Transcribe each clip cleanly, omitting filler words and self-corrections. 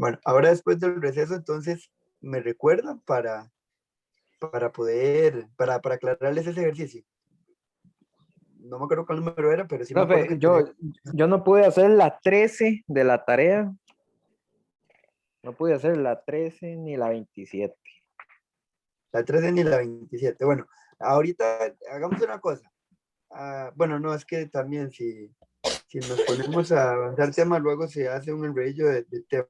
Bueno, ahora después del receso, entonces, me recuerdan para aclararles ese ejercicio. No me acuerdo cuál número era, pero sí me acuerdo que Profe, tenía. yo no pude hacer la 13 de la tarea. No pude hacer la 13 ni la 27. La 13 ni la 27. Bueno, ahorita hagamos una cosa. Bueno, no, es que también si nos ponemos a avanzar temas, luego se hace un enrollo de temas.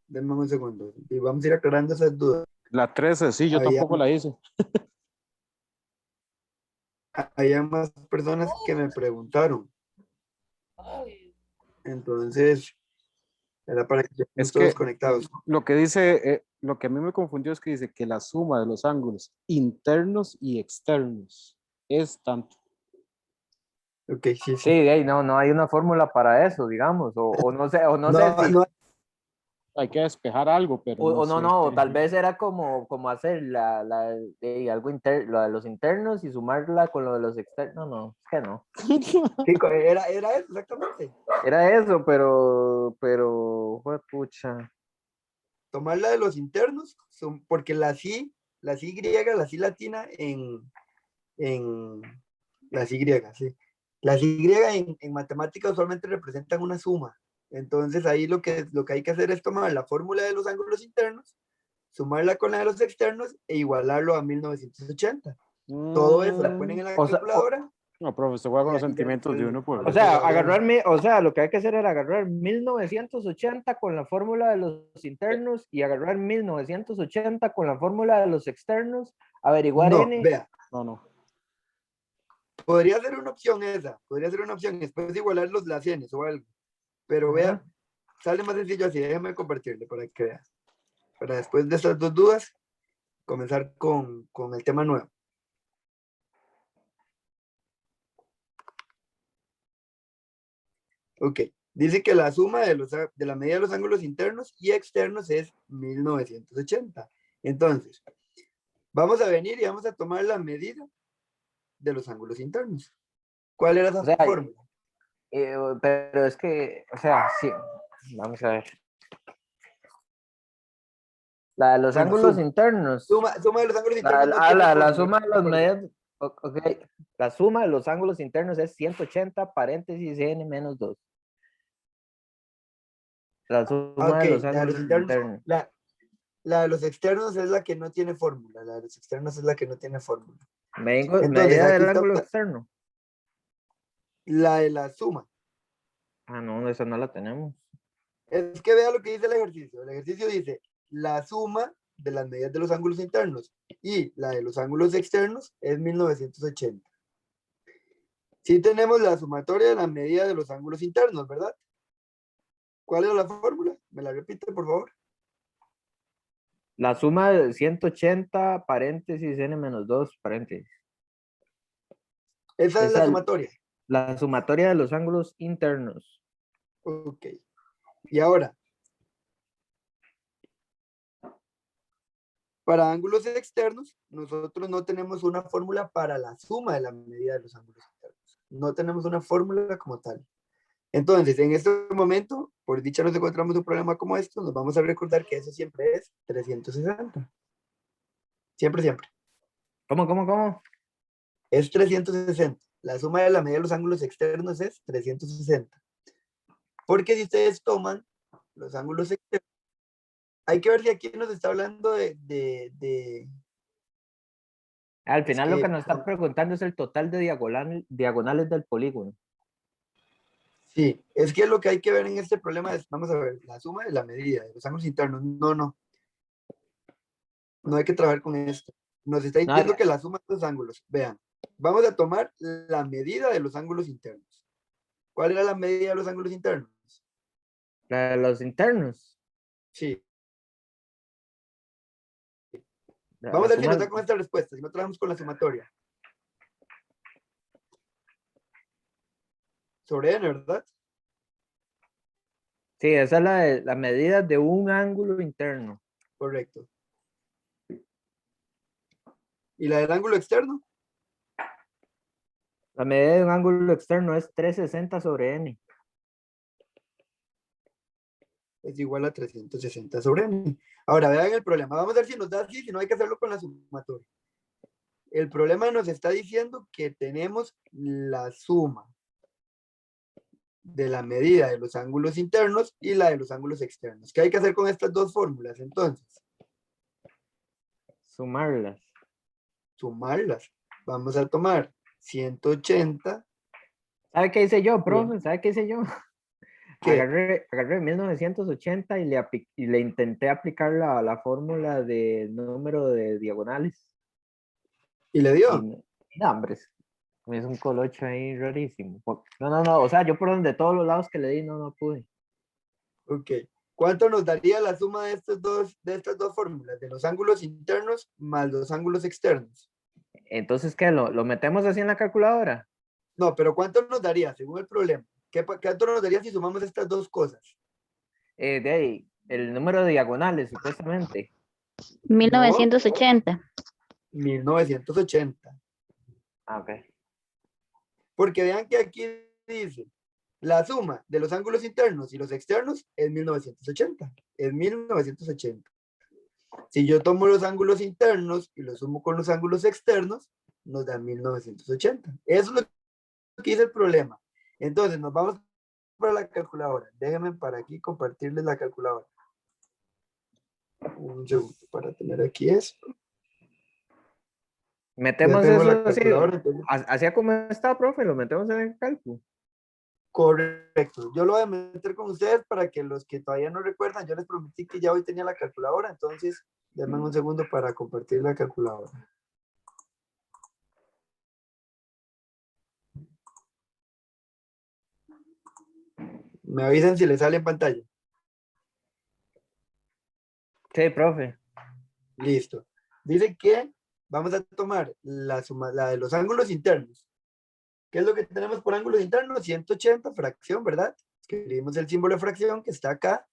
Denme un segundo. Y vamos a ir aclarando esas dudas. La 13, sí, yo Había, tampoco la hice. había más personas que me preguntaron. Entonces, era para que estemos Es todos que conectados. lo que dice, lo que a mí me confundió es que dice que la suma de los ángulos internos y externos es tanto. Ok, sí, Sí, sí. no hay una fórmula para eso, digamos, o no sé, No, si, no, Hay que despejar algo, pero no sé o qué. tal vez era como hacer algo lo de los internos y sumarla con lo de los externos, no, es que no. sí, era eso, exactamente. Era eso, fue pucha. Tomar la de los internos, porque la sí griega, la sí latina en las Y, sí. Las Y en matemáticas usualmente representan una suma. Entonces ahí lo que hay que hacer es tomar la fórmula de los ángulos internos, sumarla con la de los externos e igualarlo a 1980. Todo eso lo ponen en la O sea, calculadora. No, profe, se juega Y con los ahí ya sentimientos de después uno por o eso. sea, lo agrego. lo que hay que hacer era agarrar 1980 con la fórmula de los internos y agarrar 1980 con la fórmula de los externos, averiguar No, n. vea, No. podría ser una opción esa, podría ser una opción, después de igualar los las Ns o algo. Pero vea, Ajá. sale más sencillo así, déjame compartirle para que vea. Para después de estas dos dudas, comenzar con el tema nuevo. Ok, dice que la suma de la medida de los ángulos internos y externos es 1980. Entonces, vamos a venir y vamos a tomar la medida de los ángulos internos. ¿Cuál era esa O sea, fórmula? pero es que, o sea, sí, vamos a ver. La de los Bueno, ángulos internos, suma de los ángulos internos no tiene la fórmula, suma de los recuerden. medios, ok, la suma de los ángulos internos es 180 paréntesis n menos 2. La suma Ok, de los la de ángulos los internos, internos. la de los externos es la que no tiene fórmula, la de los externos es la que no tiene fórmula. Entonces, Medida aquí del está ángulo externo. la de la suma. Ah, no, esa no la tenemos. Es que vea lo que dice el ejercicio. El ejercicio dice la suma de las medidas de los ángulos internos y la de los ángulos externos es 1980. Sí tenemos la sumatoria de la medida de los ángulos internos, ¿verdad? ¿Cuál es la fórmula? ¿Me la repite, por favor? La suma de 180 paréntesis n menos 2 paréntesis. Esa es la Esa es sumatoria. la sumatoria de los ángulos internos. Ok. Y ahora, para ángulos externos, nosotros no tenemos una fórmula para la suma de la medida de los ángulos internos. No tenemos una fórmula como tal. Entonces, en este momento, por dicha nos encontramos un problema como esto, nos vamos a recordar que eso siempre es 360. Siempre, siempre. ¿Cómo? Es 360. La suma de la medida de los ángulos externos es 360. Porque si ustedes toman los ángulos externos, hay que ver si aquí nos está hablando Al es final lo que que, nos está preguntando es el total de diagonales del polígono. sí, es que lo que hay que ver en este problema es, vamos a ver, la suma de la medida de los ángulos internos. No hay que trabajar con esto. Nos está No, diciendo que la suma de los ángulos. Vean, vamos a tomar la medida de los ángulos internos. ¿Cuál era la medida de los ángulos internos? la de los internos. Sí. La Vamos a ver si nos suma, da con esta respuesta, si no trabajamos con la sumatoria. Sobre n, ¿verdad? sí, esa es la medida de un ángulo interno. Correcto. ¿Y la del ángulo externo? La medida de un ángulo externo es 360 sobre n. es igual a 360 sobre n. Ahora, vean el problema. Vamos a ver si nos da así, si no hay que hacerlo con la sumatoria. El problema nos está diciendo que tenemos la suma de la medida de los ángulos internos y la de los ángulos externos. ¿Qué hay que hacer con estas dos fórmulas entonces? Sumarlas. Sumarlas. Vamos a tomar 180. ¿Sabe qué hice yo, Bien. profe? ¿Sabe qué hice yo? ¿Qué? Agarré 1980 y le intenté aplicar la fórmula del número de diagonales. ¿Y le Y dio? no, hombre, me hizo un colocho ahí rarísimo. No, o sea, yo por donde todos los lados que le di, no pude. Ok. ¿Cuánto nos daría la suma de estas dos fórmulas? De los ángulos internos más los ángulos externos. Entonces, ¿qué? ¿Lo metemos así en la calculadora? No, pero ¿cuánto nos daría según el problema? ¿Cuánto nos daría si sumamos estas dos cosas? De ahí, el número de diagonales, supuestamente. 1980. 1980. Ah, ok. Porque vean que aquí dice, la suma de los ángulos internos y los externos es 1980. Es 1980. Si yo tomo los ángulos internos y los sumo con los ángulos externos, nos da 1980. Eso es lo que dice el problema. Entonces, nos vamos para la calculadora. Déjenme para aquí compartirles la calculadora. Un segundo para tener aquí esto. Metemos Ya tengo la eso así, calculadora. Entonces, así como está, profe, lo metemos en el cálculo. correcto. Yo lo voy a meter con ustedes para que los que todavía no recuerdan, yo les prometí que ya hoy tenía la calculadora, entonces denme un segundo para compartir la calculadora. Me avisan si les sale en pantalla. Sí, profe. Listo. Dice que vamos a tomar la suma, la de los ángulos internos. ¿Qué es lo que tenemos por ángulos internos? 180, fracción, ¿verdad? Escribimos el símbolo de fracción que está acá.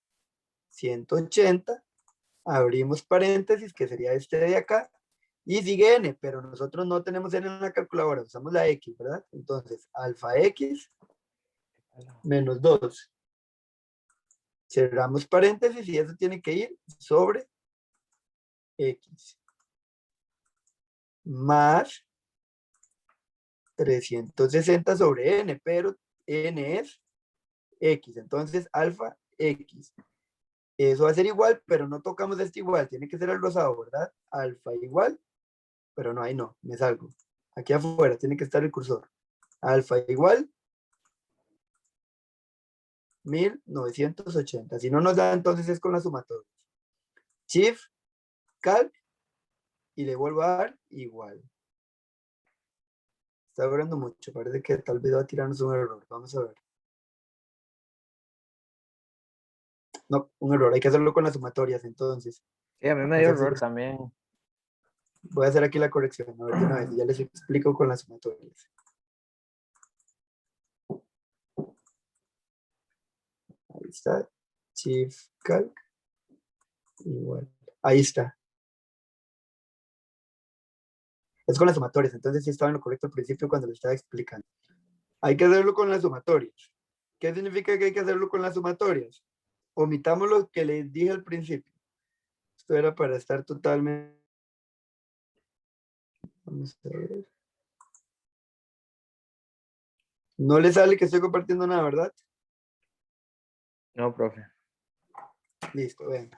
180. Abrimos paréntesis, que sería este de acá. Y sigue n, pero nosotros no tenemos n en la calculadora, usamos la x, ¿verdad? Entonces, alfa x menos 2. Cerramos paréntesis y eso tiene que ir sobre x. Más 360 sobre n, pero n es x. Entonces, alfa x. Eso va a ser igual, pero no tocamos este igual. Tiene que ser el rosado, ¿verdad? Alfa igual, pero no, ahí no, me salgo. Aquí afuera tiene que estar el cursor. Alfa igual 1980. Si no nos da, entonces es con la sumatoria. Shift, Calc, y le vuelvo a dar igual. Está durando mucho. Parece que tal vez va a tirarnos un error. Vamos a ver. No, un error. Hay que hacerlo con las sumatorias, entonces. Sí, a mí me dio error también. Voy a hacer aquí la corrección. A ver, de una vez. Ya les explico con las sumatorias. Ahí está. Shift, Calc. Igual. Ahí está. Es con las sumatorias. Entonces sí estaba en lo correcto al principio cuando lo estaba explicando. Hay que hacerlo con las sumatorias. ¿Qué significa que hay que hacerlo con las sumatorias? Omitamos lo que les dije al principio. Esto era para estar totalmente... Vamos a ver. No le sale que estoy compartiendo nada, ¿verdad? No, profe. Listo, ven.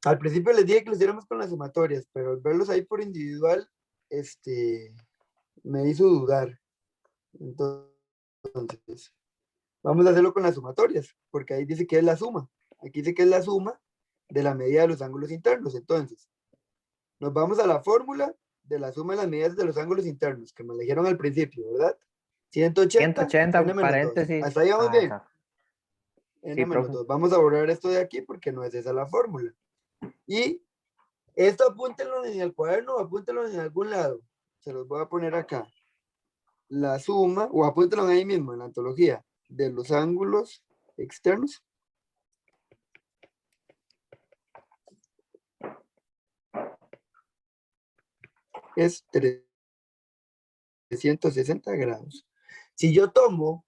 Al principio les dije que lo hiciéramos con las sumatorias, pero al verlos ahí por individual, me hizo dudar. Entonces, vamos a hacerlo con las sumatorias, porque ahí dice que es la suma. Aquí dice que es la suma de la medida de los ángulos internos. Entonces, nos vamos a la fórmula de la suma de las medidas de los ángulos internos, que me eligieron al principio, ¿verdad? 180, 180 n menos 2. paréntesis. Hasta ahí vamos bien. Exacto. N Sí, menos profe. 2. Vamos a borrar esto de aquí porque no es esa la fórmula. Y esto apúntenlo en el cuaderno, apúntenlo en algún lado. Se los voy a poner acá. La suma, o apúntenlo ahí mismo en la antología, de los ángulos externos. Es 360 grados. Si yo tomo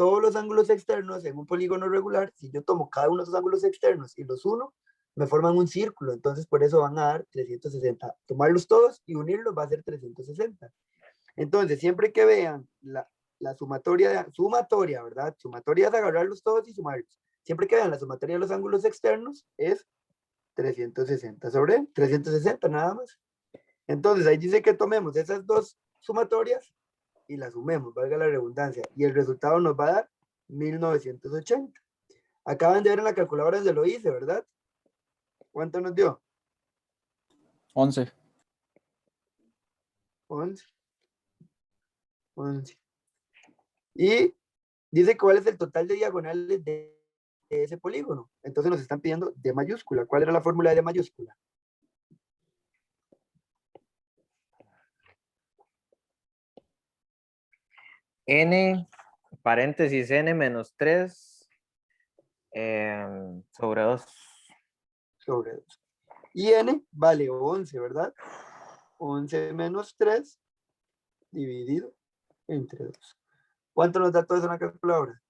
todos los ángulos externos en un polígono regular, si yo tomo cada uno de esos ángulos externos y los uno, me forman un círculo, entonces por eso van a dar 360. Tomarlos todos y unirlos va a ser 360. Entonces, siempre que vean la sumatoria, ¿verdad? Sumatoria es agarrarlos todos y sumarlos. Siempre que vean la sumatoria de los ángulos externos es 360 sobre 360 nada más. Entonces, ahí dice que tomemos esas dos sumatorias y las sumemos, valga la redundancia, y el resultado nos va a dar 1980. Acaban de ver en la calculadora donde lo hice, ¿verdad? ¿Cuánto nos dio? 11. 11. 11. Y dice cuál es el total de diagonales de ese polígono. Entonces nos están pidiendo D mayúscula. ¿Cuál era la fórmula de D mayúscula? N, paréntesis N menos 3 sobre 2. Sobre 2. Y N vale 11, ¿verdad? 11 menos 3 dividido entre 2. ¿Cuánto nos da todo eso en la calculadora?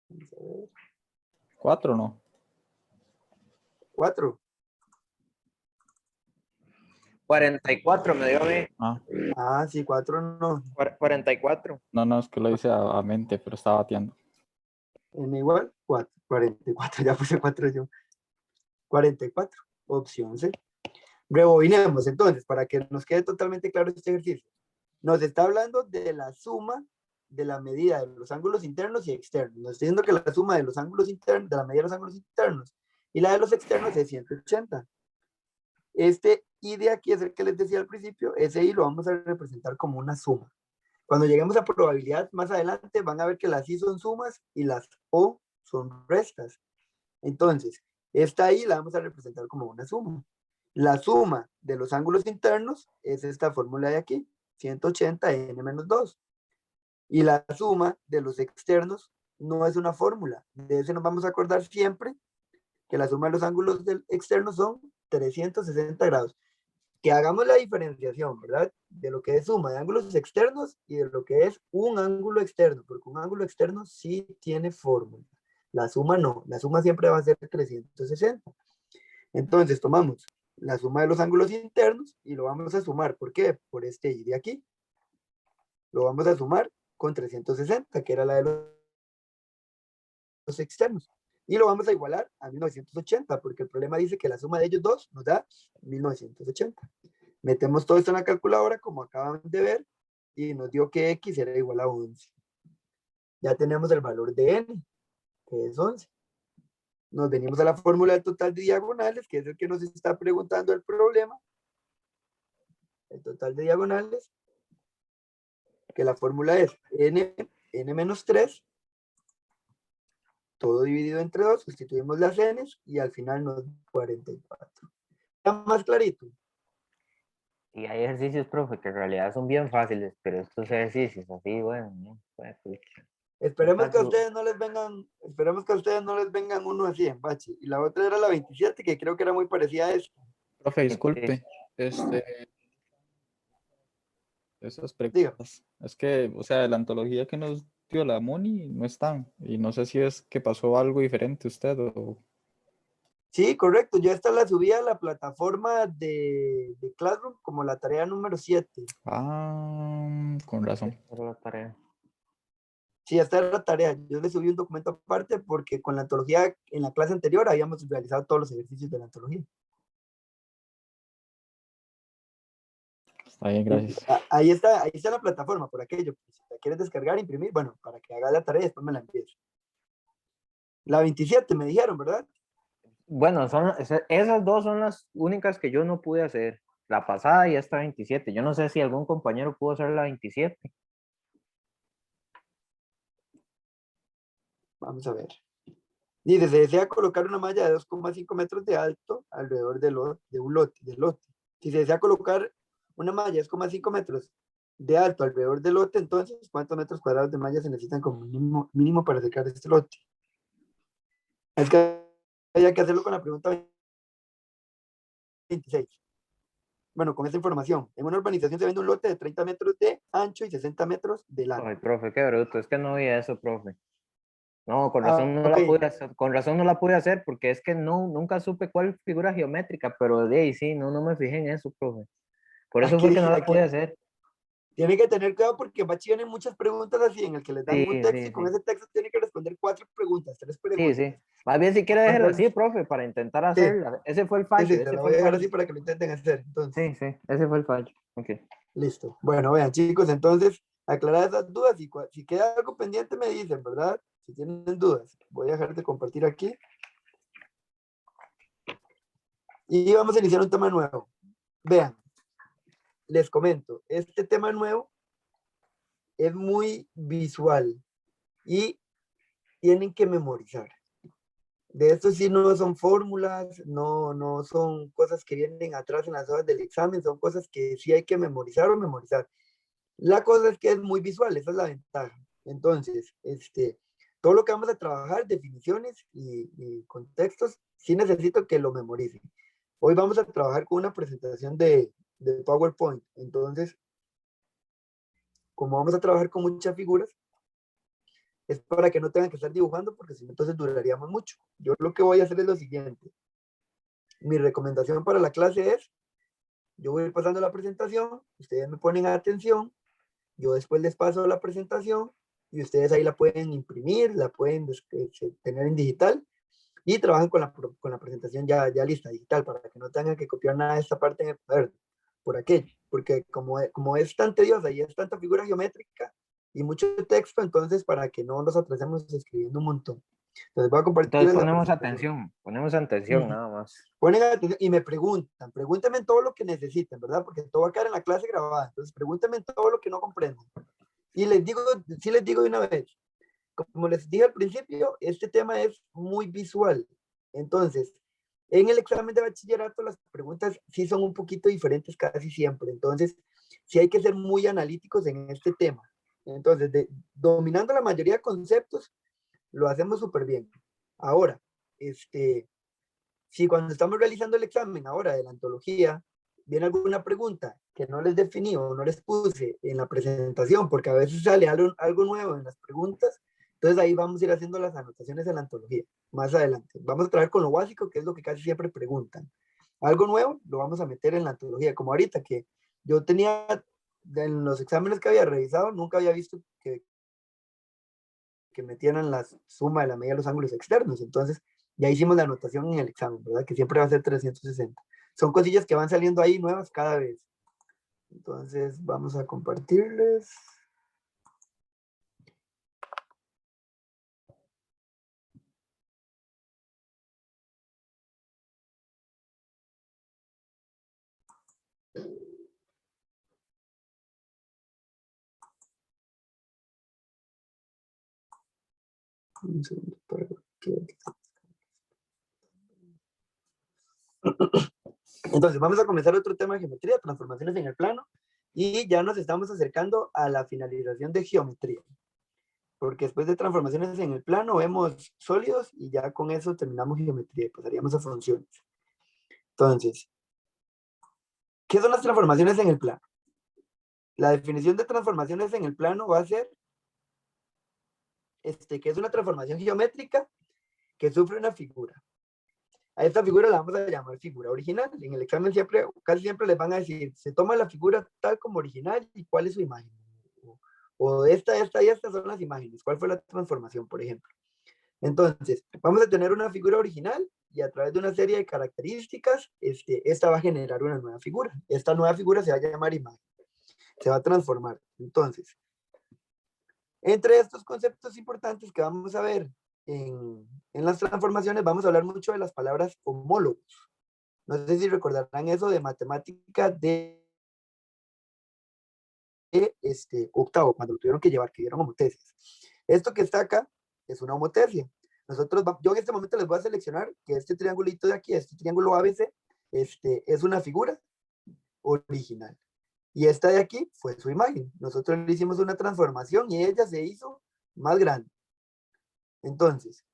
Vamos a ver. 4 no. 4. 44 me dio a mí. Ah, sí, 4 no. 44. No, es que lo hice a mente, pero estaba bateando. N igual 4. 44, ya puse 4 yo. 44, opción C. Rebobinemos entonces para que nos quede totalmente claro este ejercicio. Nos está hablando de la suma de la medida de los ángulos internos y externos. Nos está diciendo que la suma de los ángulos internos, de la medida de los ángulos internos y la de los externos es 180. Este I de aquí es el que les decía al principio, ese I lo vamos a representar como una suma. Cuando lleguemos a probabilidad más adelante van a ver que las I son sumas y las O son restas. Entonces, esta I la vamos a representar como una suma. La suma de los ángulos internos es esta fórmula de aquí, 180 n menos 2. Y la suma de los externos no es una fórmula. De ese nos vamos a acordar siempre que la suma de los ángulos externos son 360 grados. Que hagamos la diferenciación, ¿verdad? De lo que es suma de ángulos externos y de lo que es un ángulo externo, porque un ángulo externo sí tiene fórmula. La suma no, la suma siempre va a ser 360. Entonces tomamos la suma de los ángulos internos y lo vamos a sumar. ¿Por qué? Por este I de aquí. Lo vamos a sumar con 360, que era la de los externos. Y lo vamos a igualar a 1980, porque el problema dice que la suma de ellos dos nos da 1980. Metemos todo esto en la calculadora, como acaban de ver, y nos dio que X era igual a 11. Ya tenemos el valor de N, que es 11. Nos venimos a la fórmula del total de diagonales, que es el que nos está preguntando el problema. El total de diagonales, que la fórmula es n menos 3, todo dividido entre 2, sustituimos las n's y al final nos da 44. ¿Está más clarito? Y hay ejercicios, profe, que en realidad son bien fáciles, pero estos ejercicios así, bueno, ¿no? Esperemos que a ustedes no les vengan uno así en bache. Y la otra era la 27, que creo que era muy parecida a esta. Profe, disculpe. Esas preguntas. Es que, o sea, la antología que nos dio la Moni no están. Y no sé si es que pasó algo diferente usted o... Sí, correcto. Yo esta la subí a la plataforma de Classroom como la tarea número 7. Ah, con razón. La tarea. Sí, esta era la tarea. Yo le subí un documento aparte porque con la antología en la clase anterior habíamos realizado todos los ejercicios de la antología. Está bien, gracias. Ahí está la plataforma, por aquello. Si la quieres descargar, imprimir, bueno, para que hagas la tarea y después me la envíes. La 27 me dijeron, ¿verdad? Bueno, esas dos son las únicas que yo no pude hacer. La pasada y esta 27. Yo no sé si algún compañero pudo hacer la 27. Vamos a ver. Dice, se desea colocar una malla de 2,5 metros de alto alrededor de un lote. Si se desea colocar una malla de 2,5 metros de alto alrededor del lote, entonces, ¿cuántos metros cuadrados de malla se necesitan como mínimo para acercar este lote? Es que había que hacerlo con la pregunta 26. Bueno, con esa información, en una urbanización se vende un lote de 30 metros de ancho y 60 metros de largo. Ay, profe, qué bruto, es que no vi eso, profe. No, con razón no ok. la pude hacer, con razón no la pude hacer, porque es que no, nunca supe cuál figura geométrica, pero de ahí sí, no me fijé en eso, profe. Por eso fue que no la Aquí pude hacer. tiene que tener cuidado porque Bachi tiene muchas preguntas así, en el que les dan Sí, un texto sí, y con sí. ese texto tiene que responder 4 preguntas, 3 Sí, preguntas. sí. Más bien si quiere déjela así, Entonces, profe, para intentar sí, hacerla. Ese fue el sí, fallo, sí, se ese la fue voy el a dejar fallo. así para que lo intenten hacer. Entonces, Sí, sí, ese fue el fallo. Ok. listo. Bueno, vean, chicos, entonces, aclarar esas dudas y si queda algo pendiente me dicen, ¿verdad? Si tienen dudas, voy a dejar de compartir aquí. Y vamos a iniciar un tema nuevo. Vean, les comento, este tema nuevo es muy visual y tienen que memorizar. De esto sí no son fórmulas, no son cosas que vienen atrás en las hojas del examen, son cosas que sí hay que memorizar o memorizar. La cosa es que es muy visual, esa es la ventaja. Entonces, todo lo que vamos a trabajar, definiciones y contextos, sí necesito que lo memoricen. Hoy vamos a trabajar con una presentación de PowerPoint. Entonces, como vamos a trabajar con muchas figuras, es para que no tengan que estar dibujando, porque si no, entonces duraríamos mucho. Yo lo que voy a hacer es lo siguiente. Mi recomendación para la clase es, yo voy a ir pasando la presentación, ustedes me ponen atención, yo después les paso la presentación y ustedes ahí la pueden imprimir, la pueden tener en digital y trabajan con la presentación ya lista, digital, para que no tengan que copiar nada de esta parte en el cuaderno, por aquello, porque como es tan tediosa y es tanta figura geométrica y mucho texto, entonces para que no nos atrasemos escribiendo un montón. Entonces voy a Entonces compartirles la presentación. ponemos atención nada más. Ponen atención y me pregúntenme todo lo que necesiten, ¿verdad? Porque todo va a quedar en la clase grabada. Entonces pregúntenme todo lo que no comprendan. Y sí les digo de una vez, como les dije al principio, este tema es muy visual. Entonces, en el examen de bachillerato las preguntas sí son un poquito diferentes casi siempre. Entonces, sí hay que ser muy analíticos en este tema. Entonces, dominando la mayoría de conceptos, lo hacemos súper bien. Ahora, si cuando estamos realizando el examen ahora de la antología, viene alguna pregunta que no les definí o no les puse en la presentación, porque a veces sale algo nuevo en las preguntas, entonces ahí vamos a ir haciendo las anotaciones de la antología más adelante. Vamos a trabajar con lo básico, que es lo que casi siempre preguntan. Algo nuevo lo vamos a meter en la antología, como ahorita que yo tenía, en los exámenes que había revisado, nunca había visto que metieran la suma de la media de los ángulos externos. Entonces, ya hicimos la anotación en el examen, ¿verdad? Que siempre va a ser 360. Son cosillas que van saliendo ahí nuevas cada vez. Entonces, vamos a compartirles. Un segundo para que... Entonces, vamos a comenzar otro tema de geometría, transformaciones en el plano, y ya nos estamos acercando a la finalización de geometría. Porque después de transformaciones en el plano vemos sólidos y ya con eso terminamos geometría y pasaríamos a funciones. Entonces, ¿qué son las transformaciones en el plano? La definición de transformaciones en el plano va a ser que es una transformación geométrica que sufre una figura. A esta figura la vamos a llamar figura original. En el examen casi siempre les van a decir, se toma la figura tal como original y cuál es su imagen. O esta y esta son las imágenes. ¿Cuál fue la transformación, por ejemplo? Entonces, vamos a tener una figura original y a través de una serie de características, esta va a generar una nueva figura. Esta nueva figura se va a llamar imagen. Se va a transformar. Entonces, entre estos conceptos importantes que vamos a ver en las transformaciones, vamos a hablar mucho de las palabras homólogos. No sé si recordarán eso de matemática de octavo, cuando lo tuvieron que llevar, que dieron homotesis. Esto que está acá es una homotesia. Yo en este momento les voy a seleccionar que este triangulito de aquí, este triángulo ABC, es una figura original. Y esta de aquí fue su imagen. Nosotros le hicimos una transformación y ella se hizo más grande. Entonces,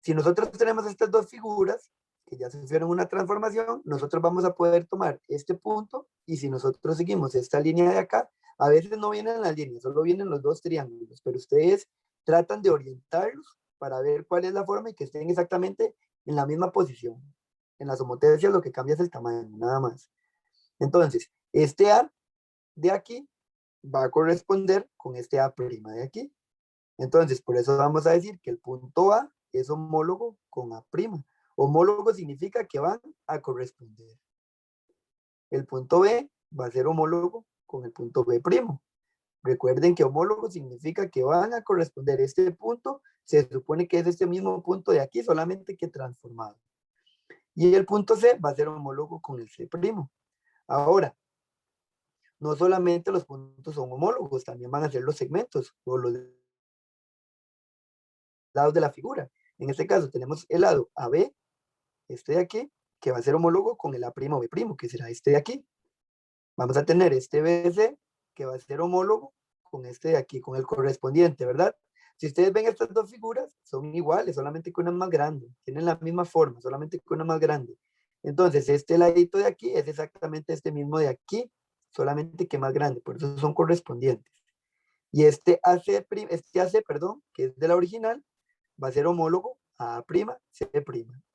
si nosotros tenemos estas dos figuras, que ya sufrieron una transformación, nosotros vamos a poder tomar este punto y si nosotros seguimos esta línea de acá, a veces no vienen las líneas, solo vienen los dos triángulos, pero ustedes tratan de orientarlos para ver cuál es la forma y que estén exactamente en la misma posición. En las homotecias lo que cambia es el tamaño, nada más. Entonces, este A de aquí va a corresponder con este A' de aquí. Entonces, por eso vamos a decir que el punto A es homólogo con A'. Homólogo significa que van a corresponder. El punto B va a ser homólogo con el punto B'. Recuerden que homólogo significa que van a corresponder. Este punto se supone que es este mismo punto de aquí, solamente que transformado. Y el punto C va a ser homólogo con el C'. Ahora, no solamente los puntos son homólogos, también van a ser los segmentos o los lados de la figura. En este caso tenemos el lado AB, este de aquí, que va a ser homólogo con el A' B', que será este de aquí. Vamos a tener este BC, que va a ser homólogo con este de aquí, con el correspondiente, ¿verdad? Si ustedes ven estas dos figuras, son iguales, solamente que una es más grande. Tienen la misma forma, solamente que una es más grande. Entonces, este ladito de aquí es exactamente este mismo de aquí, solamente que más grande, por eso son correspondientes. Y este AC, perdón, que es de la original, va a ser homólogo a C'.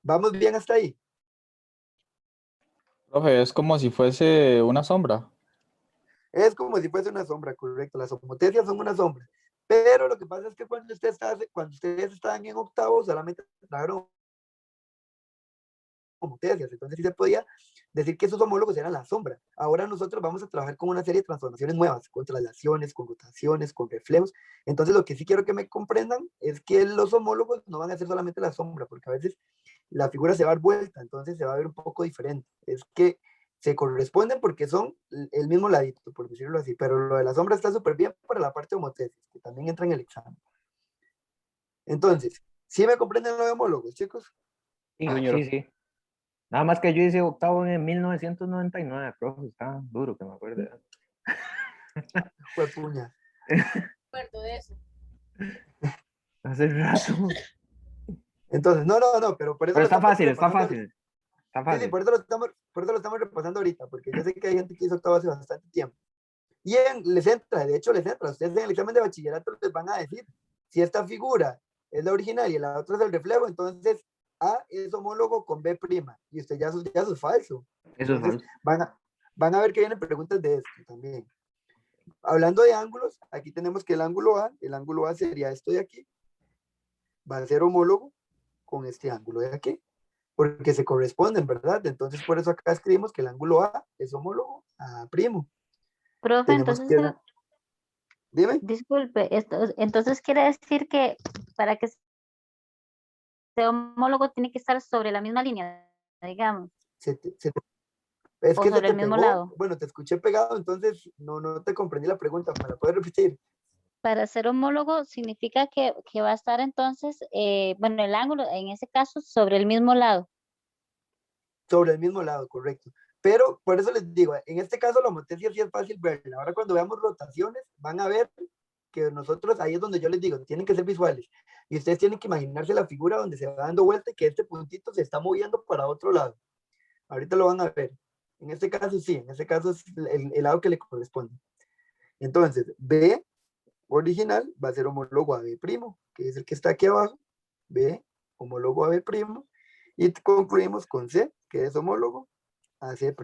¿Vamos bien hasta ahí? Profe, es como si fuese una sombra. Es como si fuese una sombra, correcto. Las homotecias son una sombra. Pero lo que pasa es que cuando ustedes estaban en octavo, solamente trajeron homotecias. Entonces sí se podía decir que esos homólogos eran la sombra. Ahora nosotros vamos a trabajar con una serie de transformaciones nuevas, con traslaciones, con rotaciones, con reflejos. Entonces lo que sí quiero que me comprendan es que los homólogos no van a ser solamente la sombra, porque a veces la figura se va a dar vuelta, entonces se va a ver un poco diferente. Es que se corresponden porque son el mismo ladito, por decirlo así, pero lo de la sombra está súper bien para la parte de homotesis, que también entra en el examen. Entonces, ¿sí me comprenden lo de homólogos, chicos? Sí, Señor. sí, sí. Nada más que yo hice octavo en 1999, profe, está duro que me acuerde. Fue puña. Acuerdo de eso. Hace rato. Entonces, no, pero por eso Pero lo está estamos fácil, está repasando fácil. Está Sí, fácil. por eso lo estamos repasando ahorita, porque yo sé que hay gente que hizo octavo hace bastante tiempo. Y les entra, de hecho les entra. Ustedes en el examen de bachillerato les van a decir, si esta figura es la original y la otra es el reflejo, entonces A es homólogo con B', y usted ya eso es falso. Eso es Entonces falso. van a ver que vienen preguntas de esto también. Hablando de ángulos, aquí tenemos que el ángulo A sería esto de aquí, va a ser homólogo con este ángulo de aquí, porque se corresponden, ¿verdad? Entonces por eso acá escribimos que el ángulo A es homólogo a primo. Profe, Tenemos entonces, que... Dime. disculpe, entonces quiere decir que para que sea homólogo tiene que estar sobre la misma línea, digamos, Es o que se sobre te el mismo pegó, lado. bueno, te escuché pegado, entonces no te comprendí la pregunta, ¿me la puedes repetir? Para ser homólogo significa que va a estar entonces, bueno, el ángulo, en ese caso, sobre el mismo lado. Sobre el mismo lado, correcto. Pero por eso les digo, en este caso la homotesia sí es fácil verla. Ahora cuando veamos rotaciones, van a ver que nosotros, ahí es donde yo les digo, tienen que ser visuales. Y ustedes tienen que imaginarse la figura donde se va dando vuelta y que este puntito se está moviendo para otro lado. Ahorita lo van a ver. En este caso sí, en este caso es el lado que le corresponde. Entonces, B original va a ser homólogo a B', que es el que está aquí abajo. B, homólogo a B'. Y concluimos con C, que es homólogo a C'.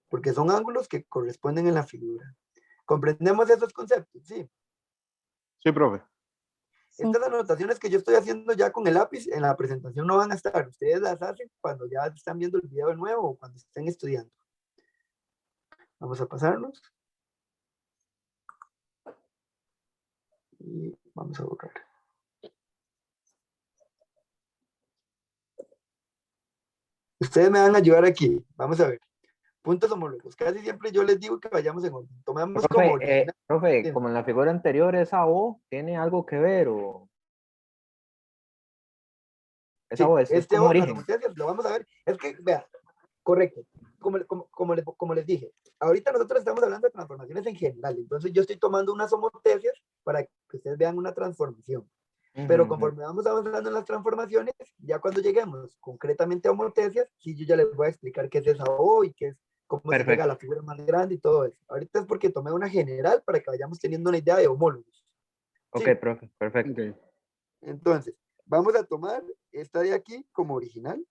Porque son ángulos que corresponden en la figura. ¿Comprendemos esos conceptos? Sí. Sí, profe. Sí. Estas anotaciones que yo estoy haciendo ya con el lápiz en la presentación no van a estar. Ustedes las hacen cuando ya están viendo el video de nuevo o cuando estén estudiando. Vamos a pasarnos. Y vamos a borrar. Ustedes me van a ayudar aquí. Vamos a ver. Puntos homólogos. Casi siempre yo les digo que vayamos en orden. Tomamos como original. Profe, Sí. como en la figura anterior, esa O tiene algo que ver o esa Sí, O es como las origen. homotecias, lo vamos a ver. Es que, vea, correcto. Como les dije, ahorita nosotros estamos hablando de transformaciones en general. Entonces yo estoy tomando unas homotecias para que ustedes vean una transformación. Pero conforme vamos avanzando en las transformaciones, ya cuando lleguemos concretamente a homotecias, sí, yo ya les voy a explicar qué es esa O y qué es, cómo se llega a la figura más grande y todo eso. Ahorita es porque tomé una general para que vayamos teniendo una idea de homólogos. Ok, Sí. profe, perfecto. Ok. Entonces, vamos a tomar esta de aquí como original.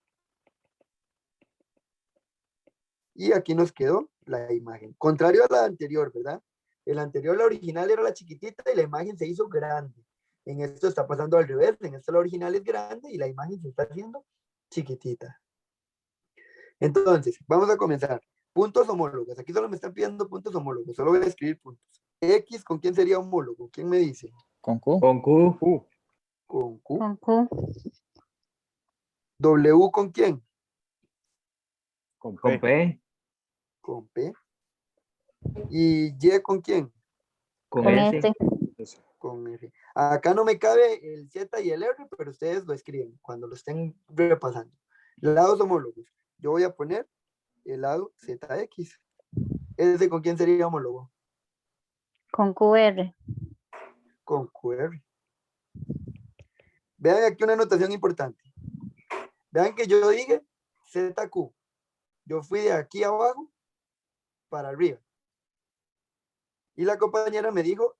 Y aquí nos quedó la imagen. Contrario a la anterior, ¿verdad? El anterior, la original era la chiquitita y la imagen se hizo grande. En esto está pasando al revés. En esto la original es grande y la imagen se está haciendo chiquitita. Entonces, vamos a comenzar. Puntos homólogos. Aquí solo me están pidiendo puntos homólogos. Solo voy a escribir puntos. X, ¿con quién sería homólogo? ¿Quién me dice? Con Q. Con Q. Con Q. Con Q. W, ¿con quién? Con Con P. P. Con P. ¿Y Y con quién? Con Con S. S. Con R. Acá no me cabe el Z y el R, pero ustedes lo escriben cuando lo estén repasando. Lados homólogos. Yo voy a poner el lado ZX. ¿Ese con quién sería homólogo? Con QR. Con QR. Vean aquí una anotación importante. Vean que yo dije ZQ. Yo fui de aquí abajo para arriba. Y la compañera me dijo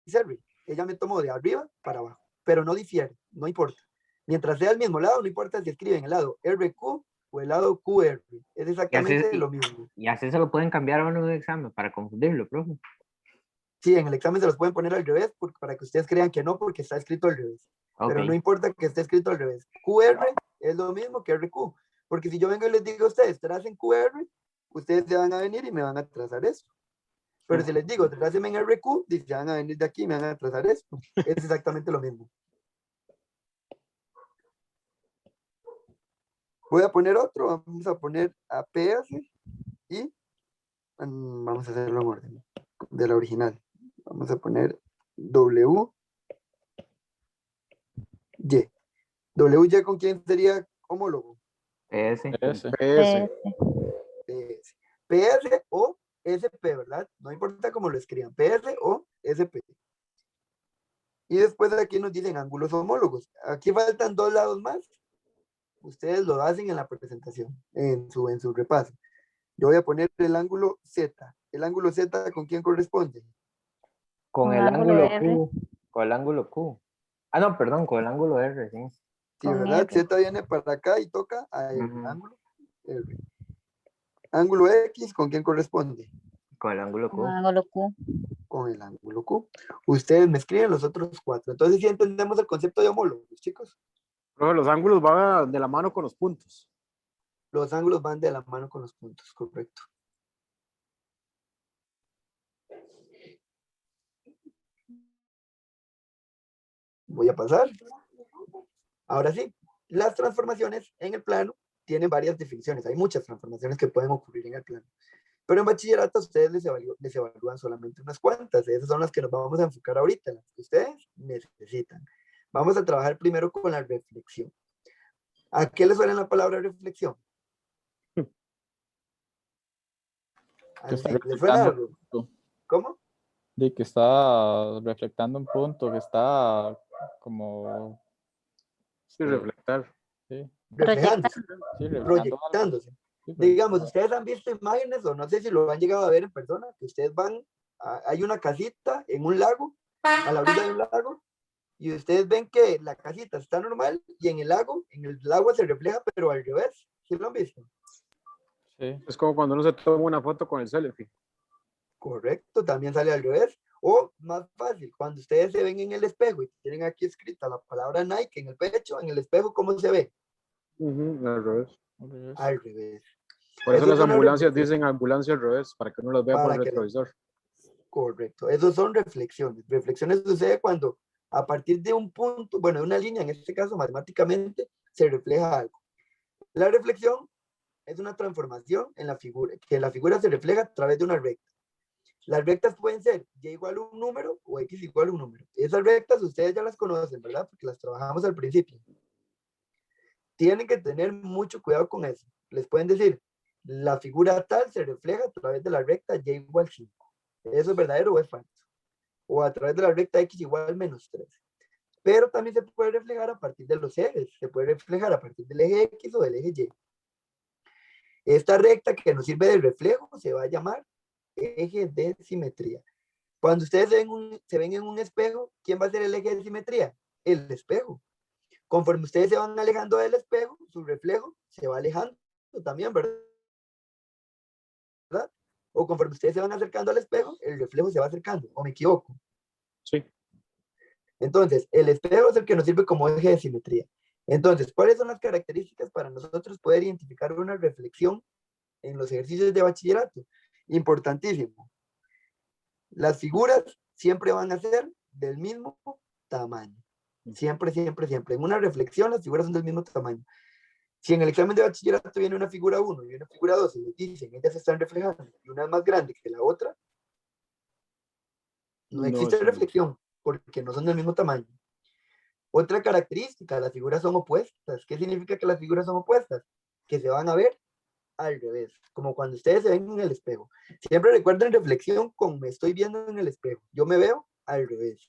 XR. Ella me tomó de arriba para abajo. Pero no difiere, no importa. Mientras sea el mismo lado, no importa si escriben el lado RQ o el lado QR. Es exactamente lo mismo. Y así se lo pueden cambiar a uno en un examen para confundirlo, profe. Sí, en el examen se los pueden poner al revés para que ustedes crean que no, porque está escrito al revés. Ok. Pero no importa que esté escrito al revés. QR es lo mismo que RQ. Porque si yo vengo y les digo a ustedes, tracen QR, ustedes se van a venir y me van a trazar eso. Pero si les digo, tracen en RQ, se van a venir de aquí y me van a trazar esto. Es exactamente lo mismo. Voy a poner otro, vamos a poner APS y vamos a hacerlo en orden de la original. Vamos a poner WY. WY con quién sería homólogo. S. S. PS. PS. PS o SP, ¿verdad? No importa cómo lo escriban, PS o SP. Y después de aquí nos dicen ángulos homólogos. Aquí faltan dos lados más. Ustedes lo hacen en la presentación, en su repaso. Yo voy a poner el ángulo Z. ¿El ángulo Z con quién corresponde? Con el ángulo Q. Con el ángulo Q. Ah, no, perdón, con el ángulo R, sí. Sí, Con ¿verdad? R. Z viene para acá y toca a el ángulo R. Ángulo X, ¿con quién corresponde? Con el ángulo Con Q. ángulo Q. Con el ángulo Q. Ustedes me escriben los otros cuatro. Entonces sí entendemos el concepto de homólogos, chicos. Profe, los ángulos van de la mano con los puntos. Los ángulos van de la mano con los puntos, correcto. Voy a pasar. Ahora sí, las transformaciones en el plano tienen varias definiciones. Hay muchas transformaciones que pueden ocurrir en el plano. Pero en bachillerato ustedes les evalúan solamente unas cuantas. Esas son las que nos vamos a enfocar ahorita, las que ustedes necesitan. Vamos a trabajar primero con la reflexión. ¿A qué le suena la palabra reflexión? Que está ¿Le suena algo? ¿Cómo? De que está reflectando un punto, que está como... Sí, reflectar. Sí, Reflejándose. sí, reflejando algo. Proyectándose. Sí, Digamos, ustedes han visto imágenes o no sé si lo han llegado a ver en persona, que ustedes van, hay una casita en un lago, a la orilla de un lago, y ustedes ven que la casita está normal y en el lago se refleja, pero al revés. ¿Sí lo han visto? sí. Es como cuando uno se toma una foto con el selfie. Correcto, también sale al revés. O más fácil, cuando ustedes se ven en el espejo y tienen aquí escrita la palabra Nike en el pecho, en el espejo, ¿cómo se ve? Al revés. Al revés. Por eso Eso las es una ambulancias reflexión. dicen ambulancia al revés, para que uno las vea por Para el que retrovisor. Correcto, esos son reflexiones. Reflexiones sucede cuando a partir de un punto, bueno, de una línea, en este caso matemáticamente, se refleja algo. La reflexión es una transformación en la figura, que la figura se refleja a través de una recta. Las rectas pueden ser y igual a un número o x igual a un número. Esas rectas ustedes ya las conocen, ¿verdad? Porque las trabajamos al principio. Tienen que tener mucho cuidado con eso. Les pueden decir, la figura tal se refleja a través de la recta y igual 5. ¿Eso es verdadero o es falso? o a través de la recta X igual menos 3. Pero también se puede reflejar a partir de los ejes, se puede reflejar a partir del eje X o del eje Y. Esta recta que nos sirve de reflejo se va a llamar eje de simetría. Cuando ustedes se ven en un espejo, ¿quién va a ser el eje de simetría? El espejo. Conforme ustedes se van alejando del espejo, su reflejo se va alejando también, ¿verdad? O conforme ustedes se van acercando al espejo, el reflejo se va acercando, ¿o me equivoco? Sí. Entonces, el espejo es el que nos sirve como eje de simetría. Entonces, ¿cuáles son las características para nosotros poder identificar una reflexión en los ejercicios de bachillerato? Importantísimo. Las figuras siempre van a ser del mismo tamaño. Siempre, siempre, siempre. En una reflexión, las figuras son del mismo tamaño. Si en el examen de bachillerato viene una figura 1 y una figura 2 y les dicen, ellas se están reflejando y una es más grande que la otra, no existe reflexión porque no son del mismo tamaño. Otra característica, las figuras son opuestas. ¿Qué significa que las figuras son opuestas? Que se van a ver al revés, como cuando ustedes se ven en el espejo. Siempre recuerden reflexión con me estoy viendo en el espejo. Yo me veo al revés.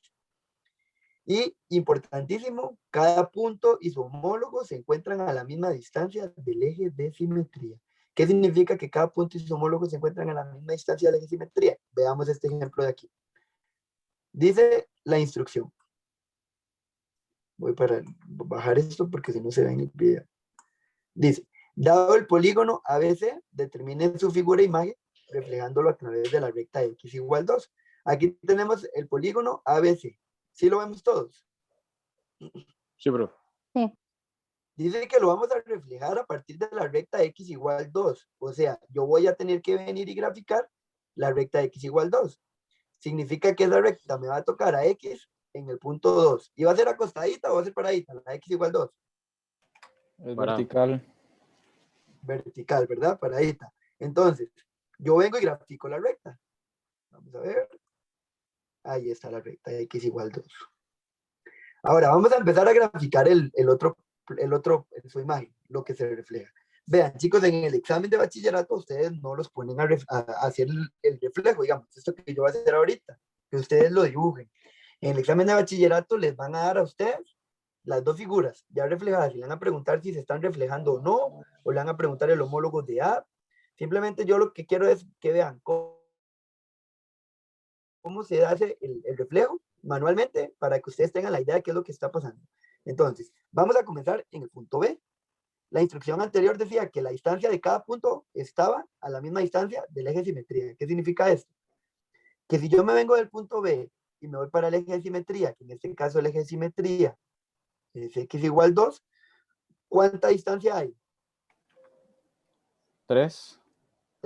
Y importantísimo, cada punto y su homólogo se encuentran a la misma distancia del eje de simetría. ¿Qué significa que cada punto y su homólogo se encuentran a la misma distancia del eje de simetría? Veamos este ejemplo de aquí. Dice la instrucción. Voy para bajar esto porque si no se ve en el video. Dice, dado el polígono ABC, determine su figura e imagen reflejándolo a través de la recta X igual 2. Aquí tenemos el polígono ABC. ¿Sí lo vemos todos? Sí, bro. Sí. Dice que lo vamos a reflejar a partir de la recta X igual 2. O sea, yo voy a tener que venir y graficar la recta X igual 2. Significa que esa recta me va a tocar a X en el punto 2. ¿Y va a ser acostadita o va a ser paradita? La X igual 2. Es Parado. vertical. Vertical, ¿verdad? Paradita. Entonces, yo vengo y grafico la recta. Vamos a ver. Ahí está la recta X igual 2. Ahora, vamos a empezar a graficar el otro, en su imagen, lo que se refleja. Vean, chicos, en el examen de bachillerato ustedes no los ponen a hacer el reflejo, digamos, esto que yo voy a hacer ahorita, que ustedes lo dibujen. En el examen de bachillerato les van a dar a ustedes las dos figuras ya reflejadas y le van a preguntar si se están reflejando o no, o le van a preguntar el homólogo de A. Simplemente yo lo que quiero es que vean cómo se hace el reflejo manualmente para que ustedes tengan la idea de qué es lo que está pasando. Entonces, vamos a comenzar en el punto B. La instrucción anterior decía que la distancia de cada punto estaba a la misma distancia del eje de simetría. ¿Qué significa esto? Que si yo me vengo del punto B y me voy para el eje de simetría, que en este caso el eje de simetría es X igual 2, ¿cuánta distancia hay? 3.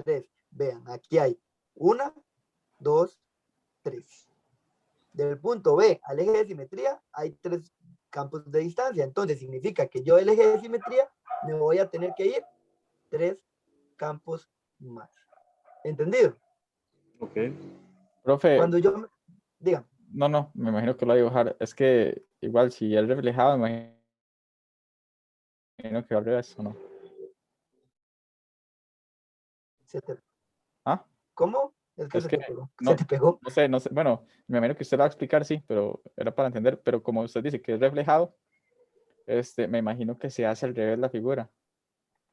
3. Vean, aquí hay 1, 2, 3. Del punto B al eje de simetría hay 3 campos de distancia. Entonces significa que yo del eje de simetría me voy a tener que ir 3 campos más. ¿Entendido? Ok. Profe, Cuando yo... Digan. no, me imagino que lo va a dibujar. Es que igual si es reflejado, me imagino que va al revés, ¿o no? ¿Ah? ¿Cómo? Es que Es se que te pegó. no, ¿Se te pegó? no sé, bueno, me imagino que usted lo va a explicar, sí, pero era para entender, pero como usted dice que es reflejado, me imagino que se hace al revés la figura.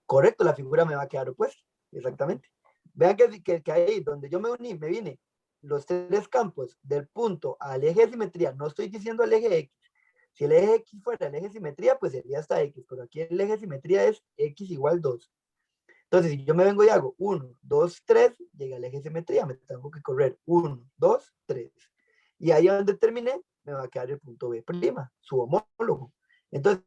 Correcto, la figura me va a quedar opuesta. Exactamente. Vean que ahí donde yo me vine los 3 campos del punto al eje de simetría, no estoy diciendo el eje X. Si el eje X fuera el eje de simetría, pues sería hasta X, pero aquí el eje de simetría es X igual 2. Entonces, si yo me vengo y hago 1, 2, 3, llega al eje de simetría, me tengo que correr 1, 2, 3. Y ahí donde terminé, me va a quedar el punto B', su homólogo. Entonces,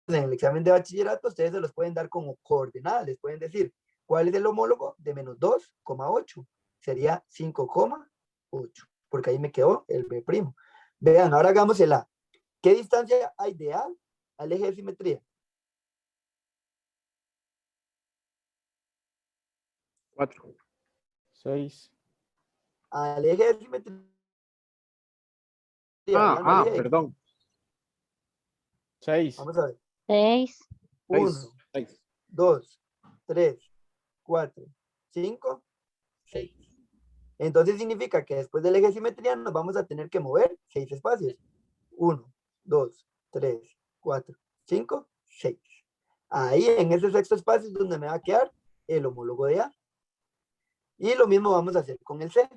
en el examen de bachillerato, ustedes se los pueden dar como coordenadas, les pueden decir, ¿cuál es el homólogo de menos 2,8? Sería 5,8, porque ahí me quedó el B'. Vean, ahora hagamos el A. ¿Qué distancia hay de A al eje de simetría? 4. 6. Al eje de simetría. Hablando al eje X. Perdón. 6. Vamos a ver. 6. 1, 6. 2, 3, 4, 5, 6. Entonces significa que después del eje de simetría nos vamos a tener que mover 6 espacios. 1, 2, 3, 4, 5, 6. Ahí en ese sexto espacio es donde me va a quedar el homólogo de A. Y lo mismo vamos a hacer con el C.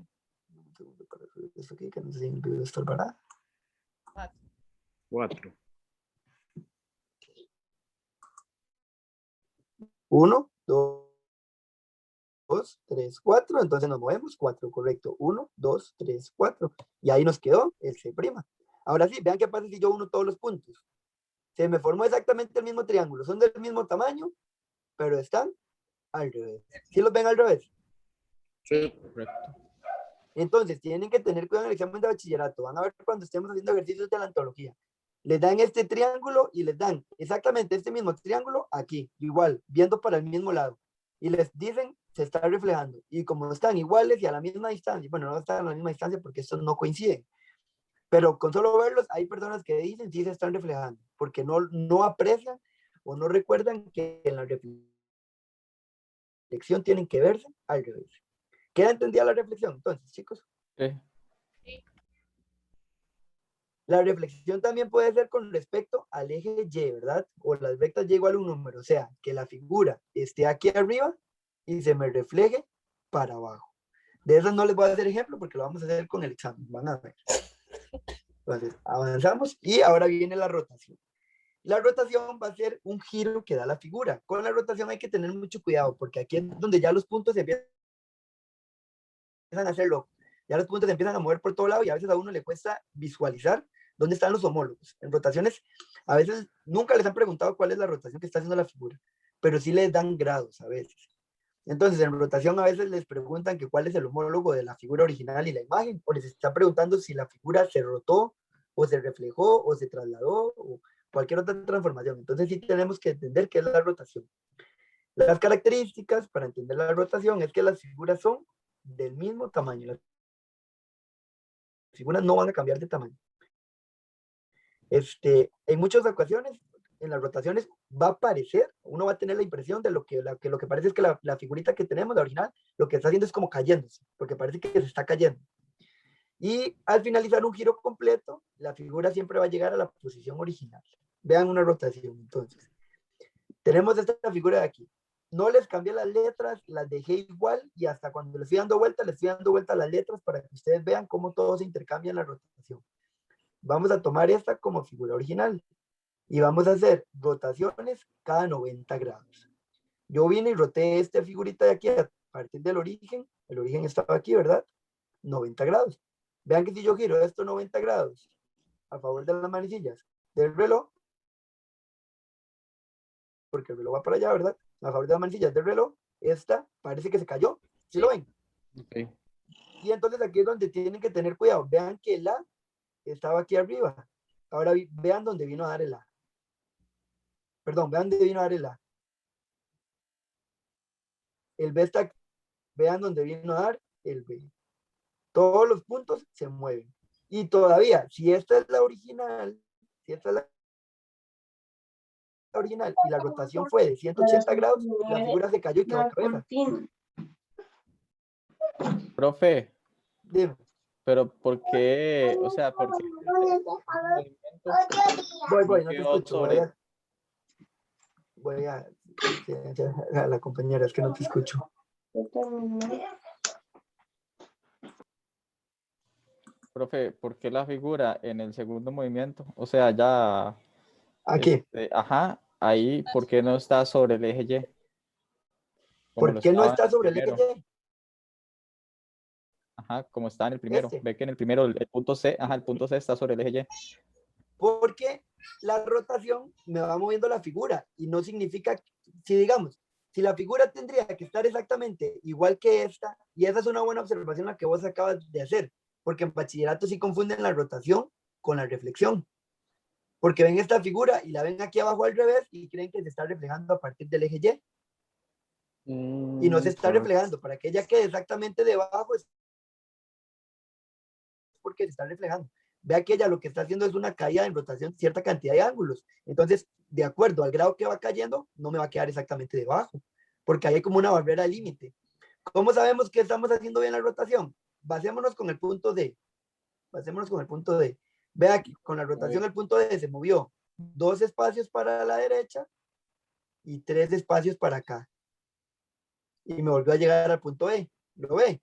Un segundo para subir esto aquí, que no sé si el video estorbará. 4. 1, 2, 3, 4. Entonces nos movemos 4, correcto. 1, 2, 3, 4. Y ahí nos quedó el C'. Ahora sí, vean qué pasa si yo uno todos los puntos. Se me formó exactamente el mismo triángulo. Son del mismo tamaño, pero están al revés. ¿Sí los ven al revés? Sí. Correcto. Entonces, tienen que tener cuidado en el examen de bachillerato. Van a ver cuando estemos haciendo ejercicios de la antología. Les dan este triángulo y les dan exactamente este mismo triángulo aquí, igual, viendo para el mismo lado. Y les dicen, se está reflejando. Y como están iguales y a la misma distancia, bueno, no están a la misma distancia porque estos no coinciden. Pero con solo verlos, hay personas que dicen sí se están reflejando, porque no aprecian o no recuerdan que en la reflexión tienen que verse al revés. ¿Queda entendida la reflexión entonces, chicos? Sí. La reflexión también puede ser con respecto al eje Y, ¿verdad? O las rectas Y igual a un número, o sea, que la figura esté aquí arriba y se me refleje para abajo. De esas no les voy a hacer ejemplo porque lo vamos a hacer con el examen, van a ver. Entonces, avanzamos y ahora viene la rotación. La rotación va a ser un giro que da la figura. Con la rotación hay que tener mucho cuidado porque aquí es donde ya los puntos se empiezan a hacer loco. Ya los puntos se empiezan a mover por todo lado y a veces a uno le cuesta visualizar dónde están los homólogos. En rotaciones, a veces nunca les han preguntado cuál es la rotación que está haciendo la figura, pero sí les dan grados a veces. Entonces, en rotación a veces les preguntan que cuál es el homólogo de la figura original y la imagen, o les están preguntando si la figura se rotó, o se reflejó, o se trasladó, o cualquier otra transformación. Entonces, sí tenemos que entender qué es la rotación. Las características para entender la rotación es que las figuras son del mismo tamaño. Las figuras no van a cambiar de tamaño. En muchas ocasiones, en las rotaciones va a parecer, uno va a tener la impresión de lo que parece es que la figurita que tenemos, la original, lo que está haciendo es como cayéndose, porque parece que se está cayendo. Y al finalizar un giro completo, la figura siempre va a llegar a la posición original. Vean una rotación, entonces. Tenemos esta figura de aquí. No les cambié las letras, las dejé igual y hasta cuando les estoy dando vuelta a las letras para que ustedes vean cómo todo se intercambia en la rotación. Vamos a tomar esta como figura original y vamos a hacer rotaciones cada 90 grados. Yo vine y roté esta figurita de aquí a partir del origen. El origen estaba aquí, ¿verdad? 90 grados. Vean que si yo giro esto 90 grados a favor de las manecillas del reloj, porque el reloj va para allá, ¿verdad? A favor de las manecillas del reloj, esta parece que se cayó. ¿Sí lo ven? Ok. Y entonces aquí es donde tienen que tener cuidado. Vean que el A estaba aquí arriba. Ahora vean dónde vino a dar el A. Perdón, vean dónde vino a dar el A. El B está aquí. Vean dónde vino a dar el B. Todos los puntos se mueven. Y todavía, si esta es la original, y la rotación fue de 180 grados, la figura se cayó y quedó cabeza. Profe, Dime. pero ¿por qué? O sea, ¿por qué movimiento Voy, no te quedó escucho. sobre? Voy a la compañera, es que no te escucho. Profe, ¿por qué la figura en el segundo movimiento? O sea, ya, Aquí. ajá, ahí, ¿por qué no está sobre el eje Y? Como lo ¿Por qué no estaba en está el sobre el eje primero. Y? Ajá, como está en el primero. Este. Ve que en el primero el punto C, ajá, el punto C está sobre el eje Y. Porque la rotación me va moviendo la figura y no significa, si digamos, si la figura tendría que estar exactamente igual que esta, y esa es una buena observación la que vos acabas de hacer, porque en bachillerato sí confunden la rotación con la reflexión, porque ven esta figura y la ven aquí abajo al revés y creen que se está reflejando a partir del eje Y, y no se está reflejando, para que ella quede exactamente debajo es porque se está reflejando. Vea que ella lo que está haciendo es una caída en rotación de cierta cantidad de ángulos. Entonces, de acuerdo al grado que va cayendo, no me va a quedar exactamente debajo, porque ahí hay como una barrera de límite. ¿Cómo sabemos que estamos haciendo bien la rotación? basémonos con el punto D. Basémonos con el punto D. Vea aquí, con la rotación el punto D se movió 2 espacios para la derecha y 3 espacios para acá. Y me volvió a llegar al punto E. ¿Lo ve?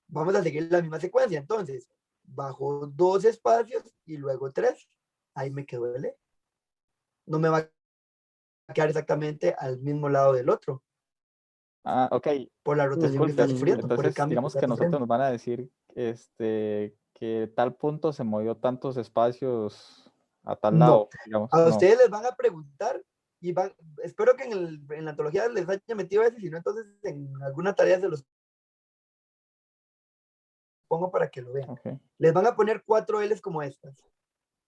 Vamos a seguir la misma secuencia. Entonces, bajo 2 espacios y luego 3. Ahí me quedó el E. No me va a quedar exactamente al mismo lado del otro. Ah, ok. Por la rotación que está Disculpe, sufriendo. Por el entonces cambio que digamos está que nosotros sufriendo. nos van a decir que tal punto se movió tantos espacios a tal No. lado, digamos. A No. ustedes les van a preguntar y espero que en la antología les haya metido ese, si no, entonces en alguna tarea se los pongo para que lo vean. Ok. Les van a poner 4 L's como estas.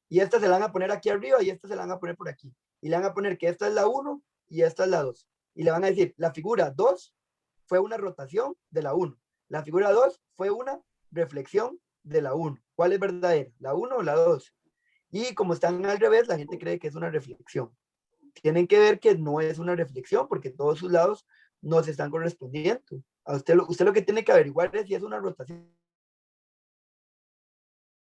Y estas se la van a poner aquí arriba y estas se la van a poner por aquí. Y le van a poner que esta es la 1 y esta es la 2. Y le van a decir, la figura 2 fue una rotación de la 1. La figura 2 fue una reflexión de la 1. ¿Cuál es verdadera? ¿La 1 o la 2? Y como están al revés, la gente cree que es una reflexión. Tienen que ver que no es una reflexión porque todos sus lados no se están correspondiendo. A usted lo que tiene que averiguar es si es una rotación.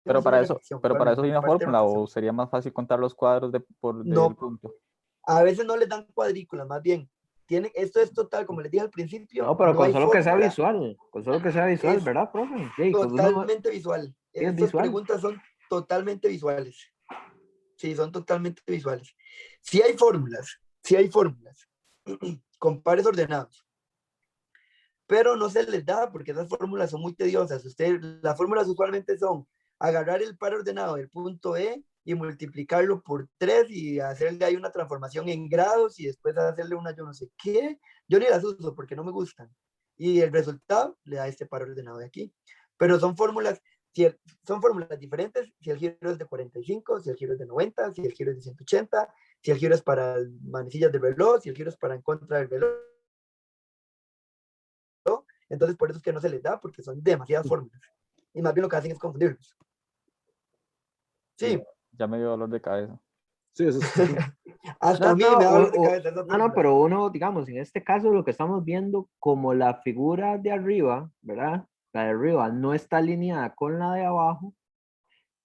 Pero Es una para eso, reflexión, pero para eso hay una parte de fórmula, rotación. o sería más fácil contar los cuadros del No, punto. a veces no les dan cuadrículas, más bien. Esto es total, como les dije al principio. No, pero no con hay solo que sea fórmula, visual. Con solo que sea visual, es ¿verdad, profe? Sí, con uno totalmente visual. es Estas visual. preguntas son totalmente visuales. Sí, son totalmente visuales. Sí hay fórmulas, con pares ordenados. Pero no se les da porque esas fórmulas son muy tediosas. Las fórmulas usualmente son agarrar el par ordenado del punto E y multiplicarlo por 3 y hacerle ahí una transformación en grados y después hacerle una yo no sé qué. Yo ni las uso porque no me gustan. Y el resultado le da este par ordenado de aquí. Pero son fórmulas, son fórmulas diferentes si el giro es de 45, si el giro es de 90, si el giro es de 180, si el giro es para manecillas del reloj, si el giro es para en contra del reloj. Entonces, por eso es que no se les da, porque son demasiadas fórmulas. Y más bien lo que hacen es confundirlos. Sí. Ya me dio dolor de cabeza. Sí, eso es. Hasta a mí me da dolor de cabeza. No, pero uno, digamos, en este caso lo que estamos viendo, como la figura de arriba, ¿verdad? La de arriba no está alineada con la de abajo,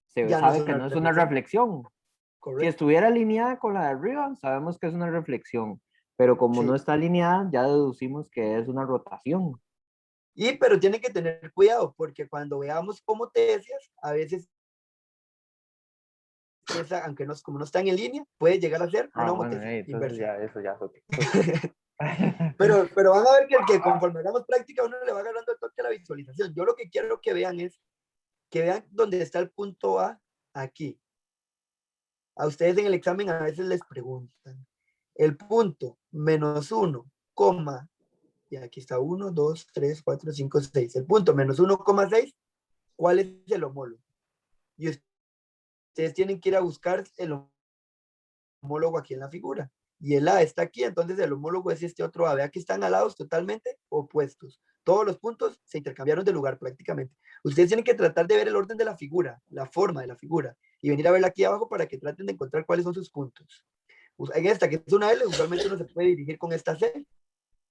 se Ya no sabe es que una no es una reflexión. Si Correcto. estuviera alineada con la de arriba, sabemos que es una reflexión, pero como Sí. no está alineada, ya deducimos que es una rotación. Pero tienen que tener cuidado, porque cuando veamos como tercias, a veces, aunque no, como no están en línea, puede llegar a ser una homotesia entonces inversa. ya, eso ya es otro. Pero van a ver que conforme hagamos práctica, uno le va agarrando el toque a la visualización. Yo lo que quiero que vean es, que vean dónde está el punto A aquí. A ustedes en el examen a veces les preguntan, el punto -1, y aquí está 1, 2, 3, 4, 5, 6. El punto -1,6, ¿cuál es el homólogo? Y ustedes tienen que ir a buscar el homólogo aquí en la figura. Y el A está aquí, entonces el homólogo es este otro A. Vea que están alados totalmente opuestos. Todos los puntos se intercambiaron de lugar prácticamente. Ustedes tienen que tratar de ver el orden de la figura, la forma de la figura, y venir a verla aquí abajo para que traten de encontrar cuáles son sus puntos. En esta, que es una L, usualmente uno se puede dirigir con esta C,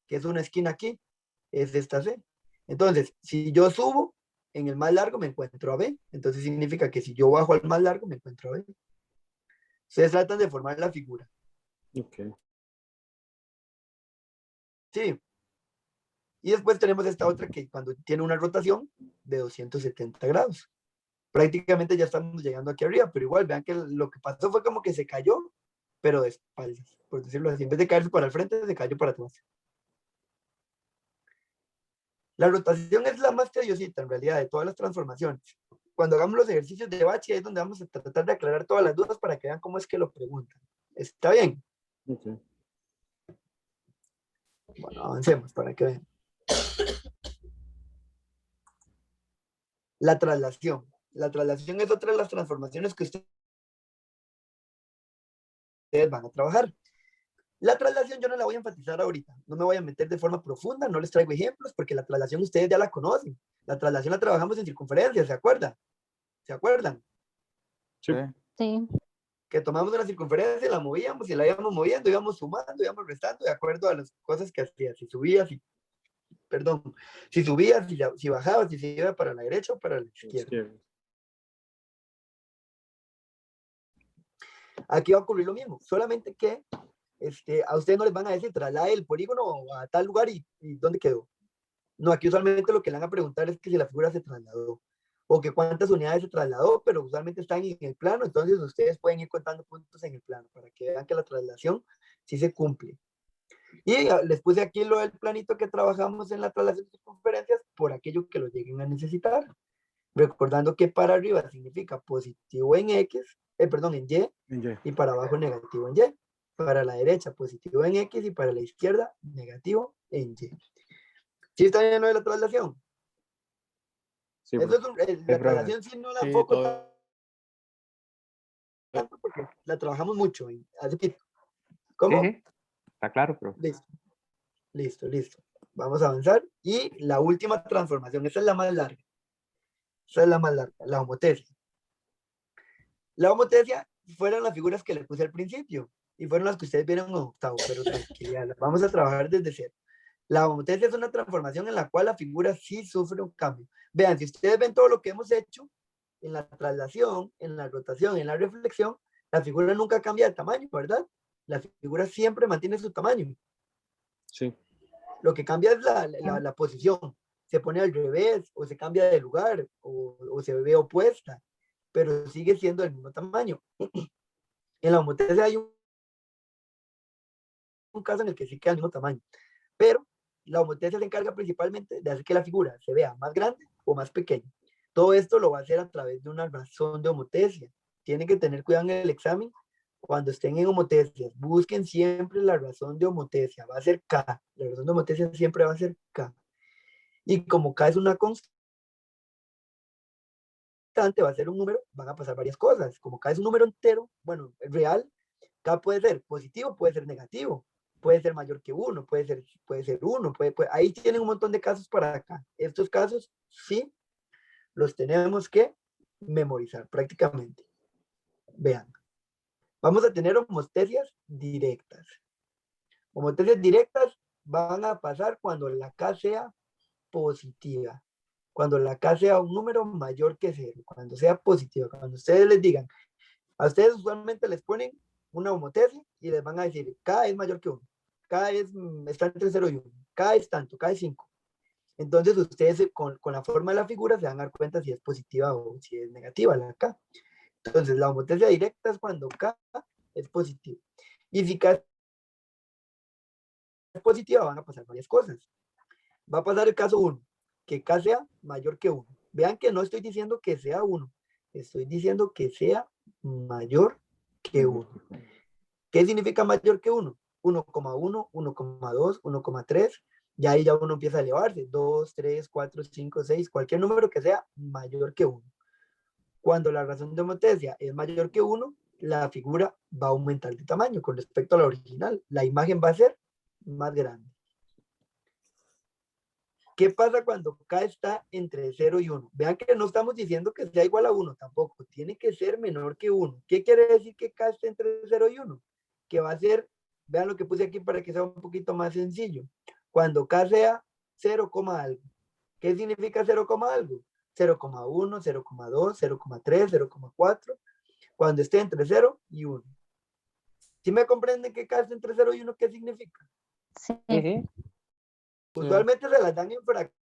que es una esquina aquí, es esta C. Entonces, si yo subo en el más largo, me encuentro a B. Entonces significa que si yo bajo al más largo, me encuentro a B. Ustedes tratan de formar la figura. Ok. Sí. Y después tenemos esta otra que cuando tiene una rotación de 270 grados. Prácticamente ya estamos llegando aquí arriba, pero igual vean que lo que pasó fue como que se cayó, pero de espaldas, por decirlo así. En vez de caerse para el frente, se cayó para atrás. La rotación es la más tediosita en realidad de todas las transformaciones. Cuando hagamos los ejercicios de Bachi es donde vamos a tratar de aclarar todas las dudas para que vean cómo es que lo preguntan. ¿Está bien? Okay. Bueno, avancemos para que vean. La traslación. La traslación es otra de las transformaciones que ustedes van a trabajar. La traslación yo no la voy a enfatizar ahorita, no me voy a meter de forma profunda, no les traigo ejemplos porque la traslación ustedes ya la conocen. La traslación la trabajamos en circunferencia, ¿se acuerdan? ¿Se acuerdan? Sí. Sí. Que tomamos una circunferencia, la movíamos y la íbamos moviendo, íbamos sumando, íbamos restando de acuerdo a las cosas que hacía, si subía, si perdón, si subía, si bajaba, si se iba para la derecha o para la izquierda. Aquí va a ocurrir lo mismo, solamente que a ustedes no les van a decir traslade el polígono a tal lugar y dónde quedó. No, aquí usualmente lo que le van a preguntar es que si la figura se trasladó o que cuántas unidades se trasladó, pero usualmente están en el plano, entonces ustedes pueden ir contando puntos en el plano para que vean que la traslación sí se cumple. Y les puse aquí lo del planito que trabajamos en la traslación de circunferencias por aquello que lo lleguen a necesitar. Recordando que para arriba significa positivo en X, perdón, en Y, y para abajo negativo en Y. Para la derecha positivo en X y para la izquierda negativo en Y. ¿Sí está bien lo de la traslación? Sí, Eso es la traslación sí no la enfoco tanto porque la trabajamos mucho hace poquito. ¿Cómo? Sí, está claro, pero. Listo. Vamos a avanzar. Y la última transformación, esa es la más larga. Esa es la más larga, la homotesia. La homotesia fueron las figuras que le puse al principio y fueron las que ustedes vieron en octavo, pero tranquilidad, las vamos a trabajar desde cero. La homotesia es una transformación en la cual la figura sí sufre un cambio. Vean, si ustedes ven todo lo que hemos hecho en la traslación, en la rotación, en la reflexión, la figura nunca cambia de tamaño, ¿verdad? La figura siempre mantiene su tamaño. Sí. Lo que cambia es la posición. Se pone al revés, o se cambia de lugar, o se ve opuesta, pero sigue siendo del mismo tamaño. En la homotesia hay un caso en el que sí queda del mismo tamaño, pero la homotesia se encarga principalmente de hacer que la figura se vea más grande o más pequeña. Todo esto lo va a hacer a través de una razón de homotesia. Tienen que tener cuidado en el examen cuando estén en homotesias. Busquen siempre la razón de homotesia. Va a ser K. La razón de homotesia siempre va a ser K. Y como K es una constante, va a ser un número, van a pasar varias cosas. Como K es un número entero, bueno, real, K puede ser positivo, puede ser negativo, puede ser mayor que 1, puede ser 1, ahí tienen un montón de casos para acá. Estos casos sí los tenemos que memorizar prácticamente. Vean, vamos a tener homotesias directas. Homotesias directas van a pasar cuando la K sea positiva, cuando la K sea un número mayor que 0, cuando sea positiva, cuando ustedes les digan, a ustedes usualmente les ponen una homotesia y les van a decir, K es mayor que 1, K está entre 0 y 1, K es tanto, K es 5. Entonces ustedes con la forma de la figura se van a dar cuenta si es positiva o si es negativa la K. Entonces la homotesia directa es cuando K es positiva. Y si K es positiva van a pasar varias cosas. Va a pasar el caso 1, que K sea mayor que 1. Vean que no estoy diciendo que sea 1, estoy diciendo que sea mayor que 1. ¿Qué significa mayor que 1? 1,1, 1,2, 1,3. Y ahí ya uno empieza a elevarse. 2, 3, 4, 5, 6, cualquier número que sea mayor que 1. Cuando la razón de homotesia es mayor que 1, la figura va a aumentar de tamaño con respecto a la original. La imagen va a ser más grande. ¿Qué pasa cuando K está entre 0 y 1? Vean que no estamos diciendo que sea igual a 1 tampoco. Tiene que ser menor que 1. ¿Qué quiere decir que K esté entre 0 y 1? Que va a ser, vean lo que puse aquí para que sea un poquito más sencillo. Cuando K sea 0, algo. ¿Qué significa 0, algo? 0,1, 0,2, 0,3, 0,4. Cuando esté entre 0 y 1. ¿Sí me comprenden que K esté entre 0 y 1? ¿Qué significa? Sí. Usualmente se las dan en fracciones.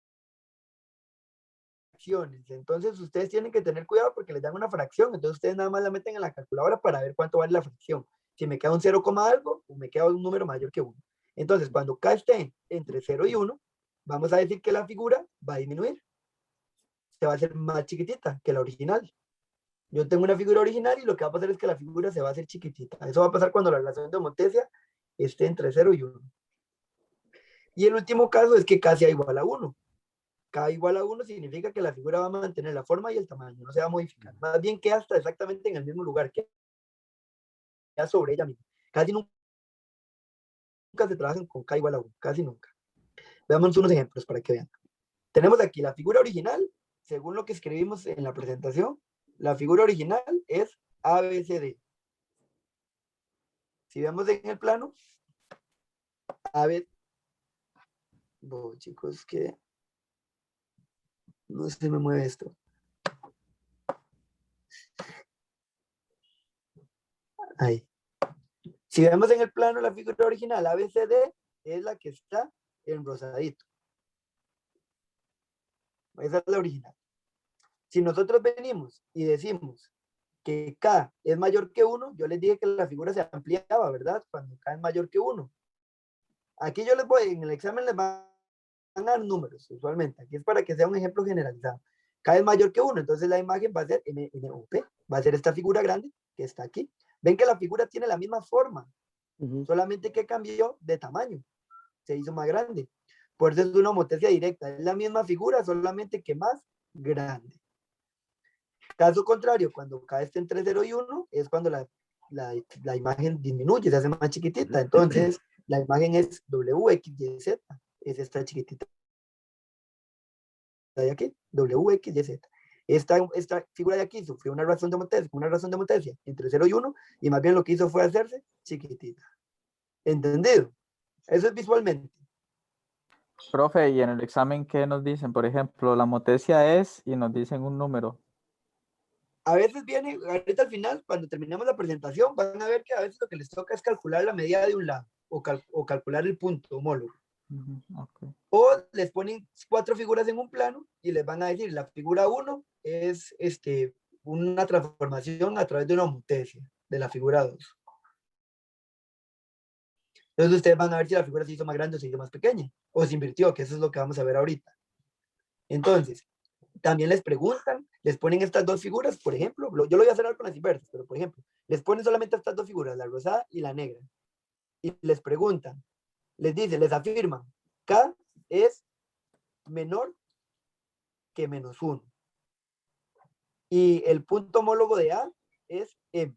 Entonces ustedes tienen que tener cuidado porque les dan una fracción. Entonces ustedes nada más la meten en la calculadora para ver cuánto vale la fracción. Si me queda un 0, algo o me queda un número mayor que 1. Entonces cuando K esté entre 0 y 1, vamos a decir que la figura va a disminuir. Se va a hacer más chiquitita que la original. Yo tengo una figura original y lo que va a pasar es que la figura se va a hacer chiquitita. Eso va a pasar cuando la relación de homotesia esté entre 0 y 1. Y el último caso es que K sea igual a 1. K igual a 1 significa que la figura va a mantener la forma y el tamaño, no se va a modificar. Más bien queda hasta exactamente en el mismo lugar, queda sobre ella misma. Casi nunca se trabajan con K igual a 1, casi nunca. Veamos unos ejemplos para que vean. Tenemos aquí la figura original, según lo que escribimos en la presentación, la figura original es ABCD. Si vemos en el plano, Chicos, que no se me mueve esto. Ahí. Si vemos en el plano la figura original ABCD, es la que está en rosadito. Esa es la original. Si nosotros venimos y decimos que K es mayor que 1, yo les dije que la figura se ampliaba, ¿verdad? Cuando K es mayor que 1. Aquí yo les voy, en el examen les van a dar números, usualmente. Aquí es para que sea un ejemplo generalizado. K es mayor que 1, entonces la imagen va a ser NOP, va a ser esta figura grande que está aquí. Ven que la figura tiene la misma forma, solamente que cambió de tamaño, se hizo más grande. Por eso es una homotesia directa, es la misma figura, solamente que más grande. Caso contrario, cuando K está entre 0 y 1, es cuando la imagen disminuye, se hace más chiquitita. Entonces, la imagen es WXYZ, es esta chiquitita de aquí, WXYZ. Esta figura de aquí sufrió una razón de homotesia entre 0 y 1, y más bien lo que hizo fue hacerse chiquitita. ¿Entendido? Eso es visualmente. Profe, y en el examen, ¿qué nos dicen? Por ejemplo, la motesia es, y nos dicen un número. A veces viene, ahorita al final, cuando terminemos la presentación, van a ver que a veces lo que les toca es calcular la medida de un lado, o calcular el punto homólogo. Okay. O les ponen 4 figuras en un plano y les van a decir, la figura 1 es una transformación a través de una homotesia de la figura 2. Entonces ustedes van a ver si la figura se hizo más grande o se hizo más pequeña, o se invirtió, que eso es lo que vamos a ver ahorita. Entonces, también les preguntan, les ponen estas 2 figuras, por ejemplo, yo lo voy a hacer con las inversas, pero por ejemplo, les ponen solamente estas 2 figuras, la rosada y la negra, y les preguntan, les dicen, les afirman, K es menor que menos 1. Y el punto homólogo de A es M.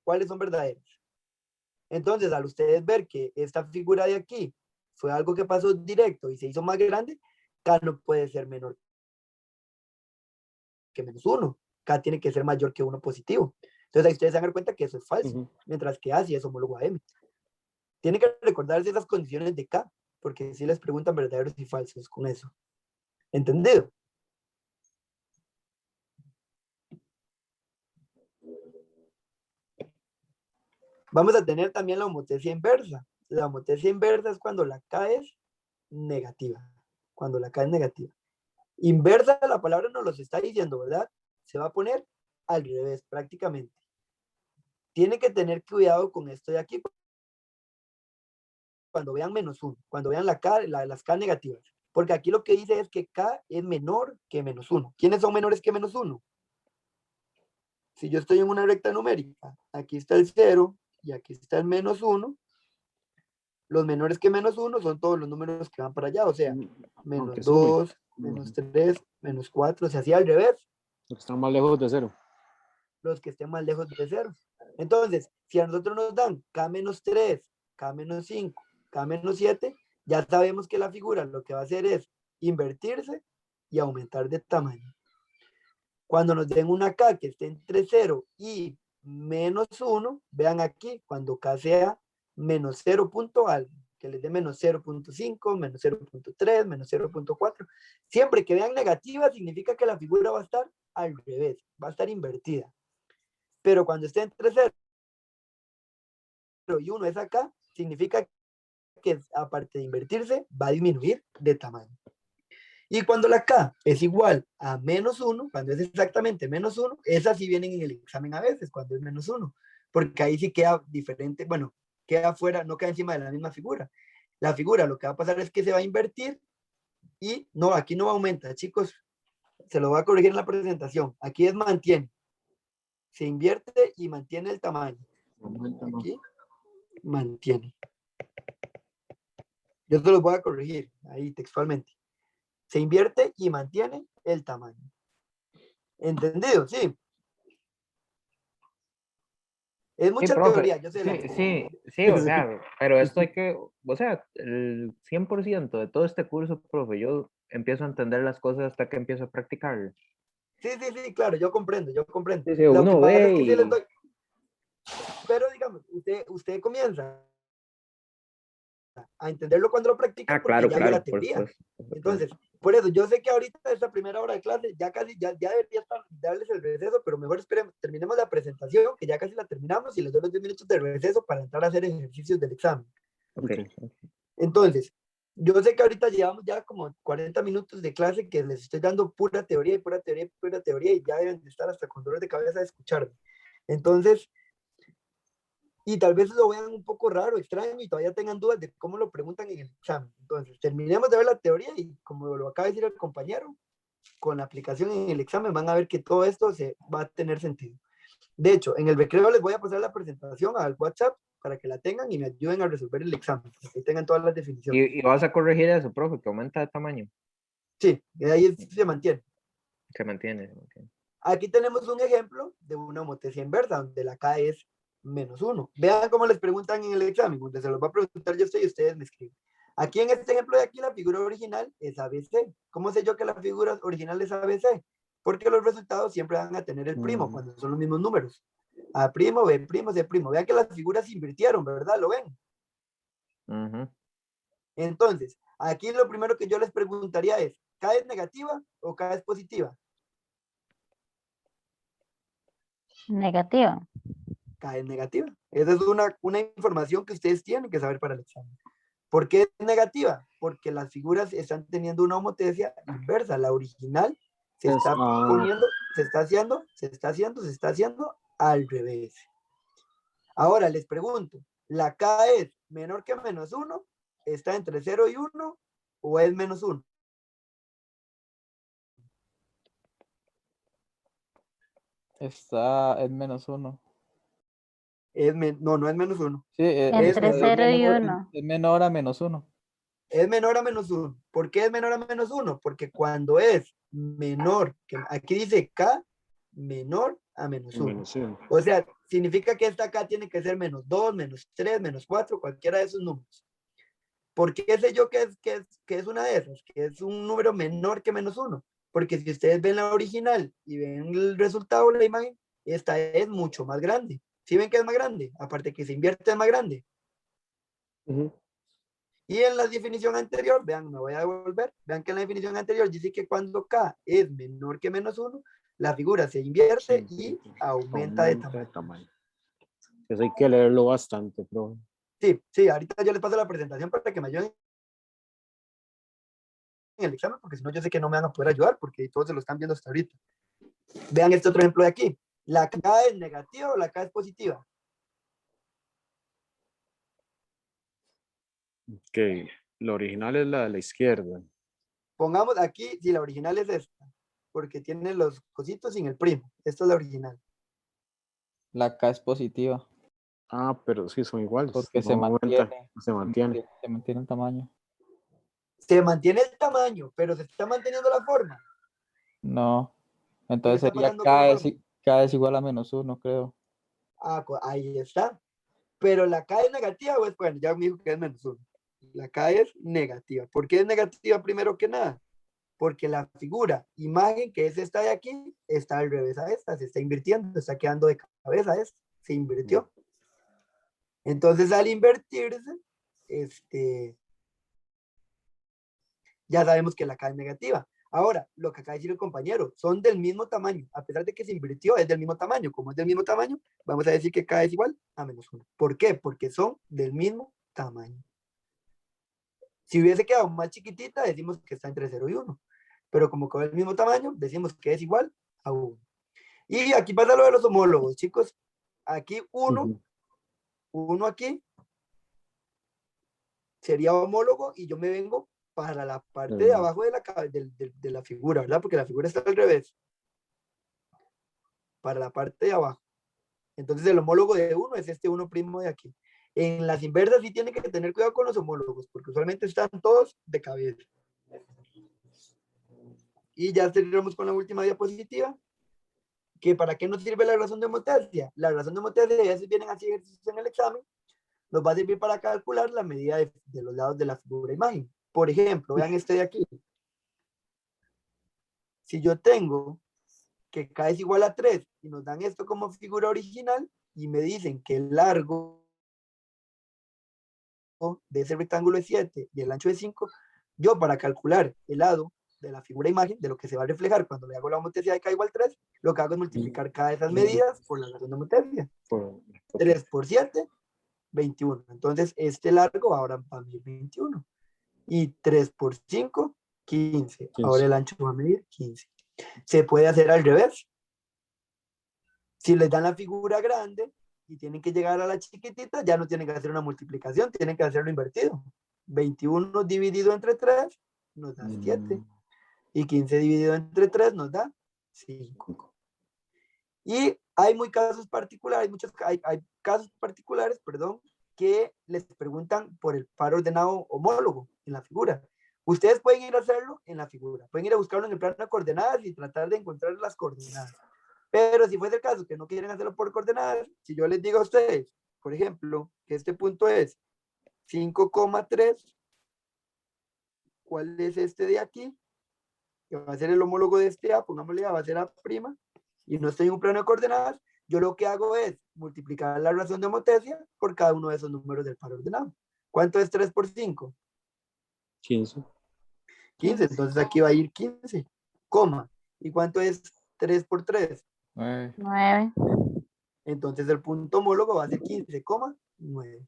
¿Cuáles son verdaderos? Entonces, al ustedes ver que esta figura de aquí fue algo que pasó directo y se hizo más grande, K no puede ser menor que menos 1. K tiene que ser mayor que 1 positivo. Entonces ahí ustedes se dan cuenta que eso es falso, mientras que A sí es homólogo a M. Tienen que recordarse esas condiciones de K, porque si les preguntan verdaderos y falsos con eso. ¿Entendido? Vamos a tener también la homotesia inversa. La homotesia inversa es cuando la K es negativa. Cuando la K es negativa. Inversa, la palabra nos los está diciendo, ¿verdad? Se va a poner al revés prácticamente. Tienen que tener cuidado con esto de aquí. Cuando vean menos 1, cuando vean las K negativas. Porque aquí lo que dice es que K es menor que menos 1. ¿Quiénes son menores que menos 1? Si yo estoy en una recta numérica, aquí está el 0 y aquí está el menos 1. Los menores que menos 1 son todos los números que van para allá. O sea, menos 2, menos 3, menos 4. Se hacía al revés. Los que están más lejos de 0. Los que estén más lejos de 0. Entonces, si a nosotros nos dan K menos 3, K menos 5, K menos 7, ya sabemos que la figura lo que va a hacer es invertirse y aumentar de tamaño. Cuando nos den una K que esté entre 0 y menos 1, vean aquí, cuando K sea menos 0. Algo, que les dé menos 0.5, menos 0.3, menos 0.4. Siempre que vean negativa, significa que la figura va a estar al revés, va a estar invertida. Pero cuando esté entre 0 y 1 es acá, significa que aparte de invertirse, va a disminuir de tamaño. Y cuando la K es igual a menos 1, cuando es exactamente menos 1, esas sí vienen en el examen a veces, cuando es menos 1, porque ahí sí queda diferente, bueno, queda fuera, no queda encima de la misma figura. La figura lo que va a pasar es que se va a invertir y no, aquí no aumenta, chicos, se lo voy a corregir en la presentación. Aquí es mantiene. Se invierte y mantiene el tamaño. Aquí mantiene. Yo se los voy a corregir ahí textualmente. Se invierte y mantiene el tamaño. ¿Entendido? Sí. Es mucha Sí, profe. teoría, yo sé. Sí, o sea, pero esto hay que, o sea, el 100% de todo este curso, profe, yo empiezo a entender las cosas hasta que empiezo a practicar. Sí, claro, yo comprendo. Sí, Lo uno que pasa ve es que y... sí les doy. Pero digamos, usted comienza a entenderlo cuando lo practican, Ah, porque claro, ya vio claro, la por teoría. supuesto. por supuesto. Entonces, por eso, yo sé que ahorita esta primera hora de clase ya casi, ya debería estar, darles el receso, pero mejor esperemos, terminemos la presentación, que ya casi la terminamos, y les doy los 10 minutos de receso para entrar a hacer ejercicios del examen. Ok. Entonces, yo sé que ahorita llevamos ya como 40 minutos de clase que les estoy dando pura teoría y pura teoría y pura teoría, y ya deben de estar hasta con dolor de cabeza de escucharme. Entonces, y tal vez lo vean un poco raro, extraño, y todavía tengan dudas de cómo lo preguntan en el examen. Entonces, terminemos de ver la teoría y como lo acaba de decir el compañero, con la aplicación en el examen van a ver que todo esto se va a tener sentido. De hecho, en el recreo les voy a pasar la presentación al WhatsApp para que la tengan y me ayuden a resolver el examen, para que tengan todas las definiciones. Y vas a corregir eso, profe, que aumenta de tamaño. Sí, y ahí se mantiene. Se mantiene. Se mantiene. Aquí tenemos un ejemplo de una homotesia inversa, donde la K es -1. Vean cómo les preguntan en el examen, donde se los va a preguntar yo y ustedes me escriben. Aquí en este ejemplo de aquí, la figura original es ABC. ¿Cómo sé yo que la figura original es ABC? Porque los resultados siempre van a tener el primo, cuando son los mismos números. A', B', C'. Vean que las figuras se invirtieron, ¿verdad? ¿Lo ven? Ujú. Entonces, aquí lo primero que yo les preguntaría es, ¿K es negativa o K es positiva? Negativa. K es negativa. Esa es una información que ustedes tienen que saber para el examen. ¿Por qué es negativa? Porque las figuras están teniendo una homotesia inversa. La original se está poniendo, se está haciendo al revés. Ahora les pregunto, ¿la K es menor que -1? ¿Está entre 0 y 1 o es -1? Está en -1. No, no es -1. Sí, Entre menor. 0 y 1. es menor a -1. Es menor a -1. ¿Por qué es menor a -1? Porque cuando es menor, que aquí dice K, menor a -1. O sea, significa que esta K tiene que ser -2, -3, -4, cualquiera de esos números. ¿Por qué sé yo que es una de esas? Que es un número menor que -1. Porque si ustedes ven la original y ven el resultado de la imagen, esta es mucho más grande. ¿Sí ven que es más grande? Aparte que se invierte es más grande. Y en la definición anterior, vean, me voy a devolver, vean que en la definición anterior dice que cuando K es menor que -1, la figura se invierte y aumenta de tamaño. Eso hay que leerlo bastante, profe. Sí, ahorita yo les paso la presentación para que me ayuden en el examen, porque si no yo sé que no me van a poder ayudar, porque todos se lo están viendo hasta ahorita. Vean este otro ejemplo de aquí. ¿La K es negativa o la K es positiva? Ok, la original es la de la izquierda. Pongamos aquí, si la original es esta, porque tiene los cositos sin el primo. Esta es la original. La K es positiva. Ah, pero sí, son iguales. Porque se No aumenta, mantiene. se mantiene. Se mantiene el tamaño. Se mantiene el tamaño, pero se está manteniendo la forma. No. ¿Qué Entonces está sería pasando con la forma? K es igual a -1, creo. Ah, ahí está. Pero la K es negativa, pues bueno, ya me dijo que es -1. La K es negativa. ¿Por qué es negativa primero que nada? Porque la figura, imagen, que es esta de aquí, está al revés a esta, se está invirtiendo, está quedando de cabeza a esta, se invirtió. Entonces al invertirse, ya sabemos que la K es negativa. Ahora, lo que acaba de decir el compañero, son del mismo tamaño. A pesar de que se invirtió, es del mismo tamaño. Como es del mismo tamaño, vamos a decir que K es igual a -1. ¿Por qué? Porque son del mismo tamaño. Si hubiese quedado más chiquitita, decimos que está entre 0 y 1. Pero como quedó del mismo tamaño, decimos que es igual a 1. Y aquí pasa lo de los homólogos, chicos. Aquí uno aquí sería homólogo y yo me vengo para la parte de abajo de la figura, ¿verdad? Porque la figura está al revés. Para la parte de abajo. Entonces el homólogo de 1 es este 1' de aquí. En las inversas sí tienen que tener cuidado con los homólogos, porque usualmente están todos de cabeza. Y ya terminamos con la última diapositiva. ¿Que para qué nos sirve la razón de homotesia? La razón de homotesia, ya si vienen así ejercicios en el examen, nos va a servir para calcular la medida de los lados de la figura imagen. Por ejemplo, vean este de aquí. Si yo tengo que K es igual a 3 y nos dan esto como figura original y me dicen que el largo de ese rectángulo es 7 y el ancho es 5, yo para calcular el lado de la figura imagen, de lo que se va a reflejar cuando le hago la homotesia de k igual 3, lo que hago es multiplicar cada de esas medidas por la razón de homotesia. 3 por 7, 21. Entonces, este largo ahora va a medir 21. Y 3 por 5, 15. Ahora el ancho va a medir 15. Se puede hacer al revés. Si les dan la figura grande y tienen que llegar a la chiquitita, ya no tienen que hacer una multiplicación, tienen que hacerlo invertido. 21 dividido entre 3 nos da 7. Y 15 dividido entre 3 nos da 5. Y hay casos particulares, hay casos particulares, perdón, que les preguntan por el par ordenado homólogo en la figura. Ustedes pueden ir a hacerlo en la figura, pueden ir a buscarlo en el plano de coordenadas y tratar de encontrar las coordenadas. Pero si fuese el caso que no quieren hacerlo por coordenadas, si yo les digo a ustedes, por ejemplo, que este punto es 5,3, ¿cuál es este de aquí? Que va a ser el homólogo de este A, pongámosle A, va a ser A', y no estoy en un plano de coordenadas, yo lo que hago es multiplicar la razón de homotesia por cada uno de esos números del par ordenado. ¿Cuánto es 3 por 5? 15. 15, entonces aquí va a ir 15, coma. ¿Y cuánto es 3 por 3? 9. Entonces el punto homólogo va a ser 15,9.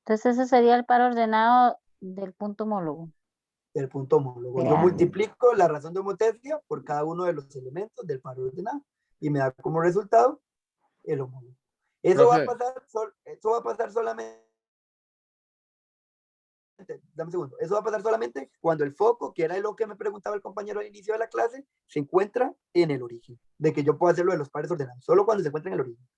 Entonces ese sería el par ordenado del punto homólogo. Del punto homólogo. Yo Ya. multiplico la razón de homotesia por cada uno de los elementos del par ordenado y me da como resultado el homólogo. Eso va a pasar solamente, dame un segundo, eso va a pasar solamente cuando el foco, que era lo que me preguntaba el compañero al inicio de la clase, se encuentra en el origen, de que yo puedo hacerlo de los pares ordenados, solo cuando se encuentra en el origen.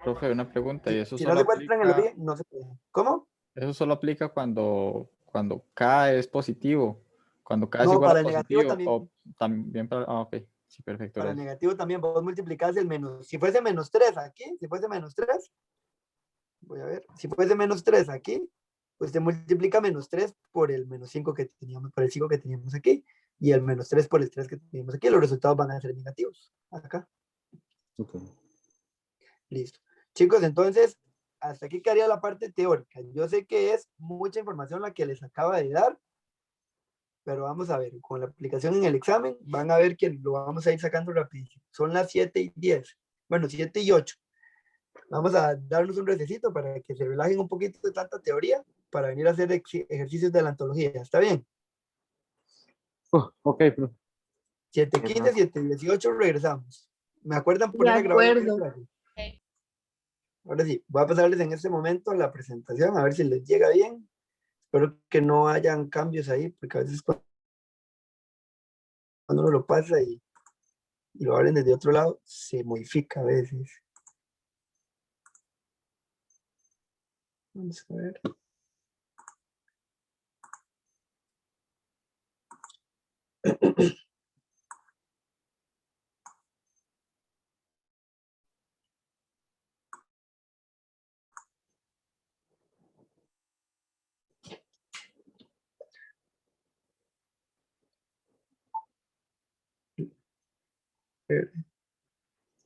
Profe, una pregunta, ¿y eso Si no solo se encuentra en el aplica, origen, no se puede. ¿Cómo? eso solo aplica cuando K es positivo, cuando K es No, igual a para el negativo positivo, también. o también para, ok, sí, perfecto, Para el gracias. negativo también, vos multiplicás el menos. Si fuese menos 3 aquí, si fuese menos 3, voy a ver, si fuese menos 3 aquí, pues se multiplica menos 3 por el menos 5 que teníamos, por el 5 que teníamos aquí, y el menos 3 por el 3 que teníamos aquí, los resultados van a ser negativos. Acá, Okay. listo. Chicos, entonces, hasta aquí quedaría la parte teórica. Yo sé que es mucha información la que les acaba de dar, pero vamos a ver, con la aplicación en el examen, van a ver que lo vamos a ir sacando rapidísimo. Son las 7:10, bueno, 7:08. Vamos a darnos un recesito para que se relajen un poquito de tanta teoría para venir a hacer ejercicios de la antología. ¿Está bien? Ok, profe. 7:15, 7:18 regresamos. ¿Me acuerdan De poner a grabar la acuerdo. clase? Ahora sí, voy a pasarles en este momento la presentación, a ver si les llega bien. Espero que no hayan cambios ahí, porque a veces cuando uno lo pasa y lo abren desde otro lado, se modifica a veces. Vamos a ver.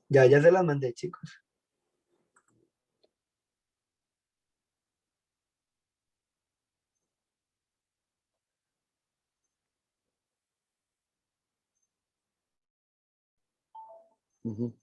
Ya se las mandé, chicos. Ujú.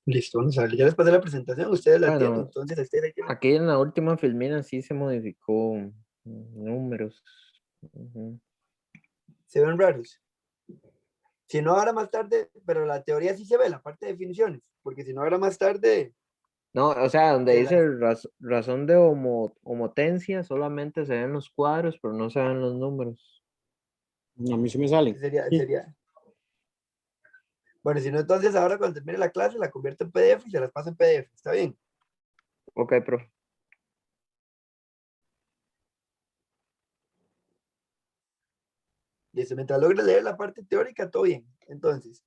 Listo, vamos a ver. Ya les pasé la presentación, ustedes la tienen, Bueno, entonces ustedes ahí tienen. aquí en la última filmina sí se modificó números. Ujú. Se ven raros. Si no, ahora más tarde, pero la teoría sí se ve, la parte de definiciones, porque si no, ahora más tarde, No, o sea, donde de dice las- razón de homotencia, solamente se ven los cuadros, pero no se ven los números. A mí sí me salen. sería. Bueno, si no, entonces ahora cuando termine la clase, la convierto en PDF y se las paso en PDF. ¿Está bien? Ok, profe. Listo, mientras logres leer la parte teórica, todo bien. Entonces,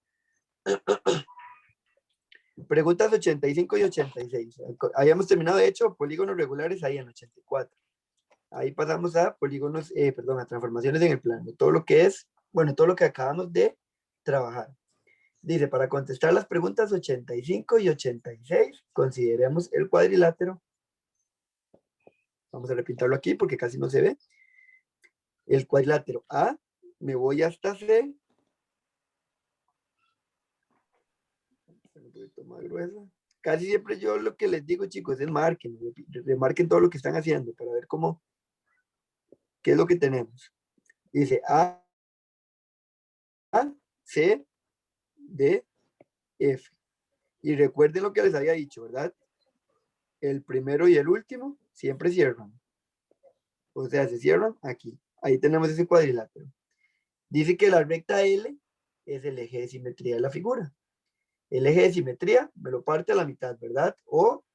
preguntas 85 y 86. Habíamos terminado, de hecho, polígonos regulares ahí en 84. Ahí pasamos a polígonos, perdón, a transformaciones en el plano. Todo lo que es, bueno, todo lo que acabamos de trabajar. Dice, para contestar las preguntas 85 y 86, consideremos el cuadrilátero. Vamos a repintarlo aquí porque casi no se ve. El cuadrilátero A, me voy hasta C. Un poquito más gruesa. Casi siempre yo lo que les digo, chicos, es marquen, remarquen todo lo que están haciendo para ver cómo, qué es lo que tenemos. Dice A, C, D, F. Y recuerden lo que les había dicho, ¿verdad? El primero y el último siempre cierran. O sea, se cierran aquí. Ahí tenemos ese cuadrilátero. Dice que la recta L es el eje de simetría de la figura. El eje de simetría me lo parte a la mitad, ¿verdad? O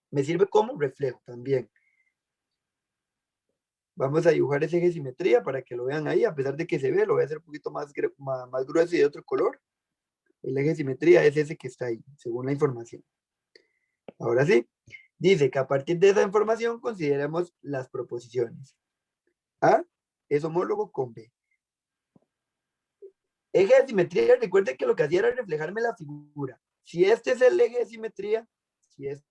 me sirve como reflejo también. Vamos a dibujar ese eje de simetría para que lo vean ahí. A pesar de que se ve, lo voy a hacer un poquito más grueso y de otro color. El eje de simetría es ese que está ahí, según la información. Ahora sí, dice que a partir de esa información consideremos las proposiciones. A es homólogo con B. Eje de simetría, recuerden que lo que hacía era reflejarme la figura. Si este es el eje de simetría, ese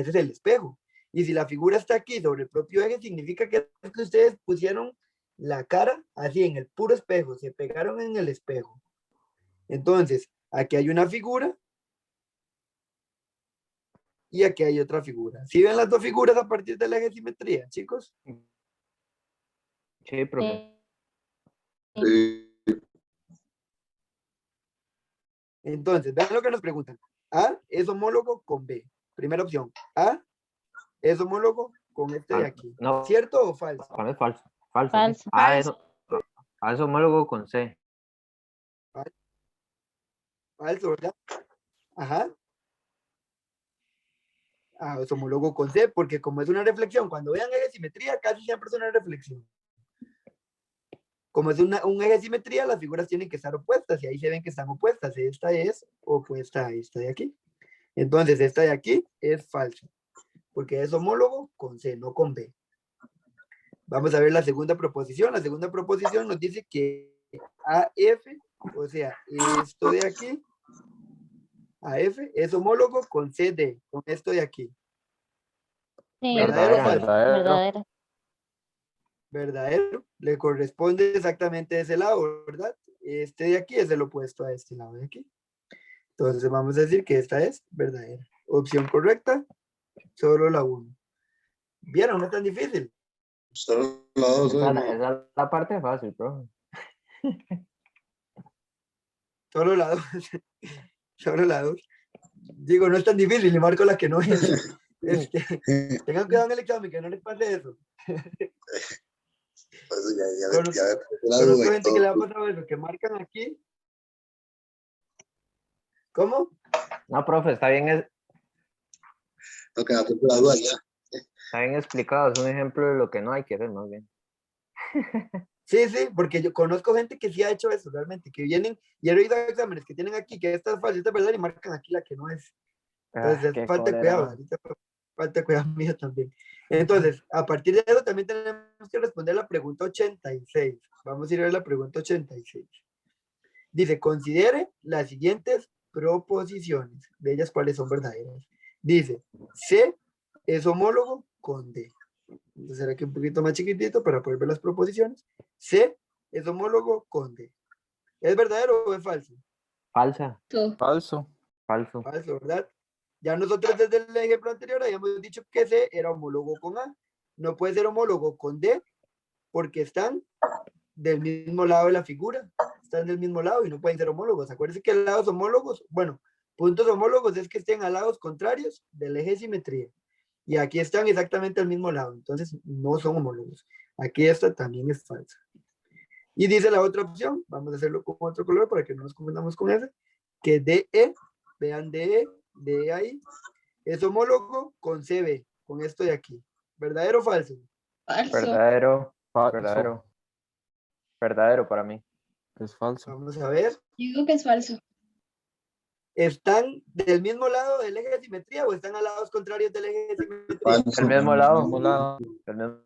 es el espejo. Y si la figura está aquí sobre el propio eje, significa que ustedes pusieron la cara así en el puro espejo, se pegaron en el espejo. Entonces, aquí hay una figura y aquí hay otra figura. ¿Sí ven las dos figuras a partir del eje de simetría, chicos? Sí, profe. Entonces, vean lo que nos preguntan. A es homólogo con B. Primera opción. A es homólogo con este de aquí. No. ¿Cierto o falso? Es falso. Falso. Falso. A es homólogo con C. Falso, ¿verdad? Ajá. Es homólogo con C, porque como es una reflexión, cuando vean eje de simetría, casi siempre es una reflexión. Como es un eje de simetría, las figuras tienen que estar opuestas, y ahí se ven que están opuestas. Esta es opuesta a esta de aquí. Entonces, esta de aquí es falsa, porque es homólogo con C, no con B. Vamos a ver la segunda proposición. La segunda proposición nos dice que AF, o sea, esto de aquí, AF es homólogo con CD, con esto de aquí. Sí, ¿Verdadero o falso? verdadero. Verdadero. Le corresponde exactamente ese lado, ¿verdad? Este de aquí es el opuesto a este lado de aquí. Entonces vamos a decir que esta es verdadera. Opción correcta, solo la 1. ¿Vieron? No es tan difícil. Solo la 2. Esa es la parte fácil, profe. Solo la 2. Solo la 2. Digo, no es tan difícil y marco la que no es. Tengan cuidado en el examen, que no les pase eso. Pues Conozco gente que le ha pasado eso, que marcan aquí. ¿Cómo? No, profe, está bien, está bien explicado. Es un ejemplo de lo que no hay que hacer, más bien. Sí, porque yo conozco gente que sí ha hecho eso realmente, que vienen y he oído exámenes que tienen aquí, que esta es fácil, esta es verdad, y marcan aquí la que no es. Entonces, falta de cuidado, ahorita falta de cuidado mío también. Entonces, a partir de eso también tenemos que responder la pregunta 86. Vamos a ir a ver la pregunta 86. Dice, considere las siguientes proposiciones, de ellas cuáles son verdaderas. Dice, C es homólogo con D. Entonces, será que un poquito más chiquitito para poder ver las proposiciones. C es homólogo con D. ¿Es verdadero o es falso? Falsa. Falso. Falso. Falso, ¿verdad? Ya nosotros desde el ejemplo anterior habíamos dicho que C era homólogo con A. No puede ser homólogo con D porque están del mismo lado de la figura. Están del mismo lado y no pueden ser homólogos. Acuérdense que lados homólogos, bueno, puntos homólogos es que estén a lados contrarios del eje de simetría. Y aquí están exactamente al mismo lado. Entonces no son homólogos. Aquí esta también es falsa. Y dice la otra opción, vamos a hacerlo con otro color para que no nos confundamos con ese, que DE, vean DE ahí, es homólogo con CB, con esto de aquí. ¿Verdadero o falso? Verdadero. Falso. Verdadero. Verdadero para mí. Es falso. Vamos a ver. Yo digo que es falso. ¿Están del mismo lado del eje de simetría o están a lados contrarios del eje de simetría? Falso. El mismo lado. Mismo lado. El mismo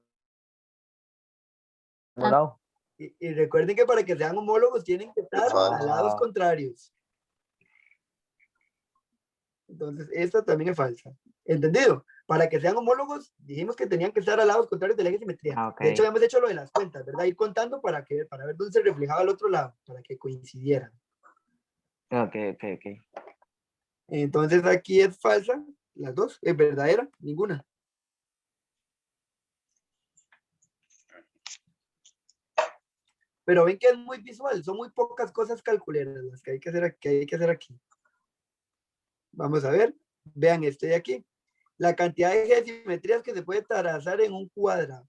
Ah. lado. Y recuerden que para que sean homólogos tienen que estar a lados Ah. contrarios. Entonces, esta también es falsa. ¿Entendido? Para que sean homólogos, dijimos que tenían que estar a lados contrarios del eje de simetría. Ah, ok. De hecho, habíamos hecho lo de las cuentas, ¿verdad? Ir contando para ver dónde se reflejaba el otro lado, para que coincidieran. Ok. Entonces, aquí es falsa, las dos. ¿Es verdadera? Ninguna. Pero ven que es muy visual, son muy pocas cosas calculeras las que hay que hacer aquí. Vamos a ver, vean este de aquí. La cantidad de ejes de simetrías que se puede trazar en un cuadrado.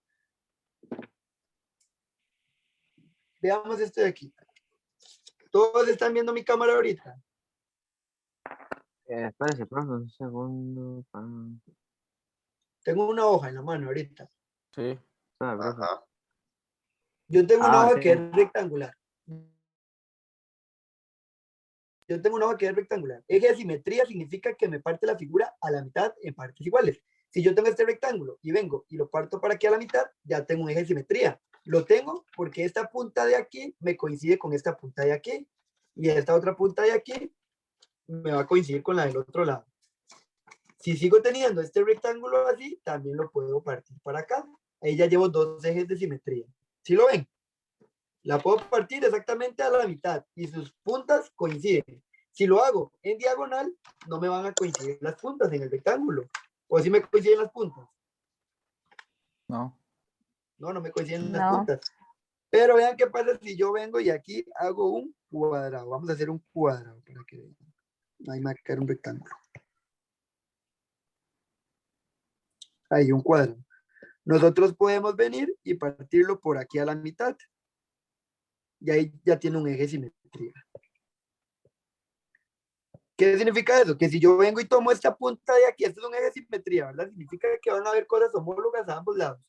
Veamos este de aquí. ¿Todos están viendo mi cámara ahorita? Espérese, profe, un segundo. Tengo una hoja en la mano ahorita. Sí. Profe. Ajá. Yo tengo una hoja ok. que es rectangular. Eje de simetría significa que me parte la figura a la mitad en partes iguales. Si yo tengo este rectángulo y vengo y lo parto para aquí a la mitad, ya tengo un eje de simetría. Lo tengo porque esta punta de aquí me coincide con esta punta de aquí. Y esta otra punta de aquí me va a coincidir con la del otro lado. Si sigo teniendo este rectángulo así, también lo puedo partir para acá. Ahí ya llevo dos ejes de simetría. ¿Sí lo ven? La puedo partir exactamente a la mitad y sus puntas coinciden. Si lo hago en diagonal, no me van a coincidir las puntas en el rectángulo. ¿O si me coinciden las puntas? No. No me coinciden las No. puntas. Pero vean qué pasa si yo vengo y aquí hago un cuadrado. Vamos a hacer un cuadrado para que vean. Ahí me va a quedar un rectángulo. Ahí un cuadrado. Nosotros podemos venir y partirlo por aquí a la mitad. Y ahí ya tiene un eje de simetría. ¿Qué significa eso? Que si yo vengo y tomo esta punta de aquí, esto es un eje de simetría, ¿verdad? Significa que van a haber cosas homólogas a ambos lados.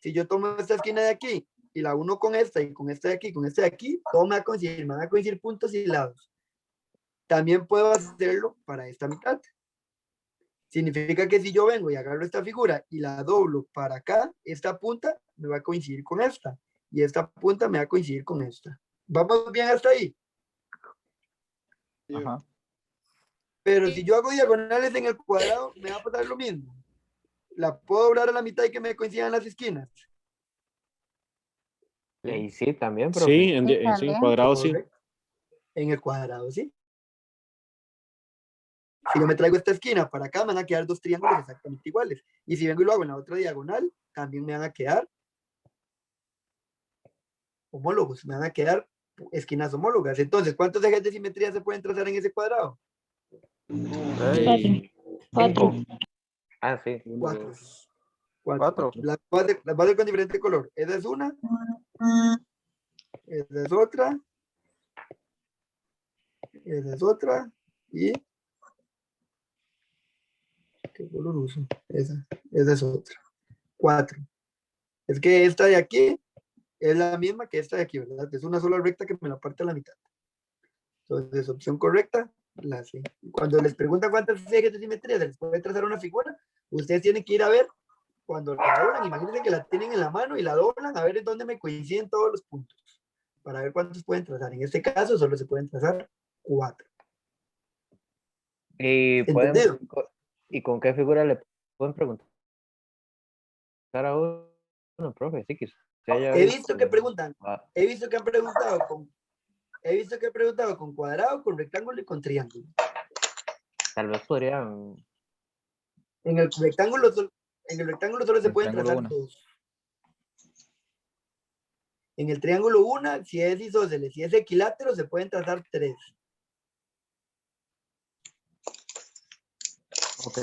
Si yo tomo esta esquina de aquí y la uno con esta y con esta de aquí, con esta de aquí, todo me va a coincidir, me van a coincidir puntos y lados. También puedo hacerlo para esta mitad. Significa que si yo vengo y agarro esta figura y la doblo para acá, esta punta me va a coincidir con esta. Y esta punta me va a coincidir con esta. ¿Vamos bien hasta ahí? Ajá. Pero si yo hago diagonales en el cuadrado, me va a pasar lo mismo. La puedo doblar a la mitad y que me coincidan las esquinas. Y sí, también, profe. Sí, Sí, sí, también. cuadrado sí. Correcto. En el cuadrado, ¿sí? Si yo me traigo esta esquina para acá, me van a quedar dos triángulos exactamente iguales. Y si vengo y lo hago en la otra diagonal, también me van a quedar homólogos, me van a quedar esquinas homólogas. Entonces, ¿cuántos ejes de simetría se pueden trazar en ese cuadrado? Ey, Cuatro. Ah, sí. Cuatro. Cuatro. Las voy a hacer con diferente color. Esa es una. Esa es otra. Esa es otra. Y... ¿qué color uso? Esa es otra. 4. Es que esta de aquí es la misma que esta de aquí, ¿verdad? Es una sola recta que me la parte a la mitad. Entonces, opción correcta, la C. Cuando les preguntan cuántas ejes de simetría se les puede trazar una figura, ustedes tienen que ir a ver cuando la doblan. Imagínense que la tienen en la mano y la doblan a ver en dónde me coinciden todos los puntos. Para ver cuántos pueden trazar. En este caso, solo se pueden trazar 4. ¿Y, ¿Entendido? ¿Y con qué figura le pueden preguntar a uno, profe? Sí, que usted haya He visto que preguntan, Ah, he visto que han preguntado con cuadrado, con rectángulo y con triángulo. tal vez podrían. En el rectángulo solo se El pueden triángulo trazar uno. 2. En el triángulo 1, si es isósceles, si es equilátero, se pueden trazar 3. Ok.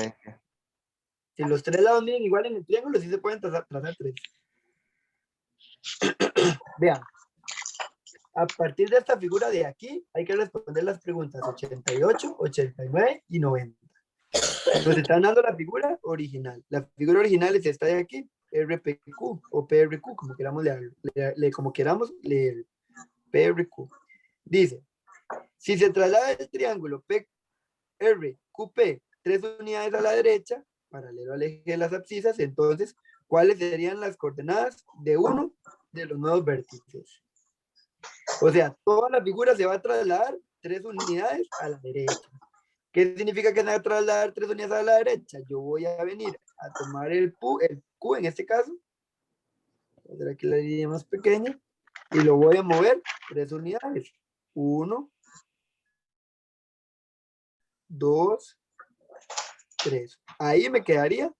Si los 3 lados miden igual en el triángulo, sí se pueden trazar 3. Vean. A partir de esta figura de aquí, hay que responder las preguntas 88, 89 y 90. Nos están dando la figura original. La figura original es esta de aquí. RPQ o PRQ, como queramos leer, PRQ. Dice, si se traslada el triángulo PRQP 3 unidades a la derecha, paralelo al eje de las abscisas, entonces, ¿cuáles serían las coordenadas de uno de los nuevos vértices? O sea, toda la figura se va a trasladar 3 unidades a la derecha. ¿Qué significa que se va a trasladar 3 unidades a la derecha? Yo voy a venir a tomar el Q en este caso, voy a hacer aquí la línea más pequeña, y lo voy a mover 3 unidades. 1, 2, 3. Ahí me quedaría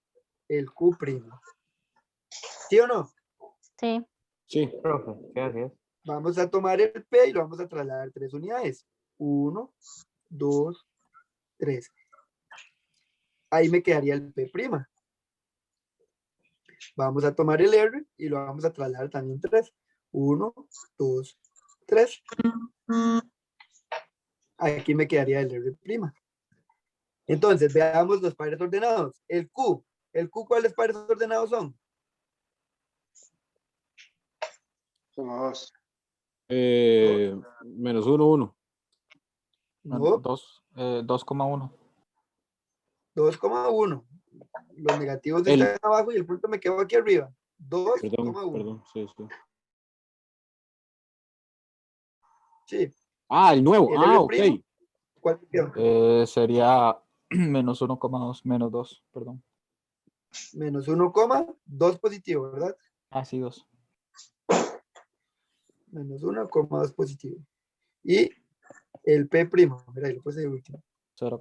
el Q'. ¿Sí o no? Sí. Sí. Profe, sí, así es. Vamos a tomar el P y lo vamos a trasladar 3 unidades. 1, 2, 3. Ahí me quedaría el P'. Vamos a tomar el R y lo vamos a trasladar también 3. 1, 2, 3. Aquí me quedaría el R'. Entonces, veamos los pares ordenados. El Q, ¿cuáles pares ordenados son? Son 2. Menos 1, 1. No, 2,1. 2,1. Los negativos El- están abajo y el punto me quedó aquí arriba. 2,1. Perdón, sí. Sí. Ah, el nuevo. El Ah, R', ok. ¿cuál me quedó? Sería menos 1,2, menos 2, perdón. Menos 1, 2 positivo, ¿verdad? Ah, sí, 2. Menos 1, 2 positivo. Y el P', mira, lo puse de último.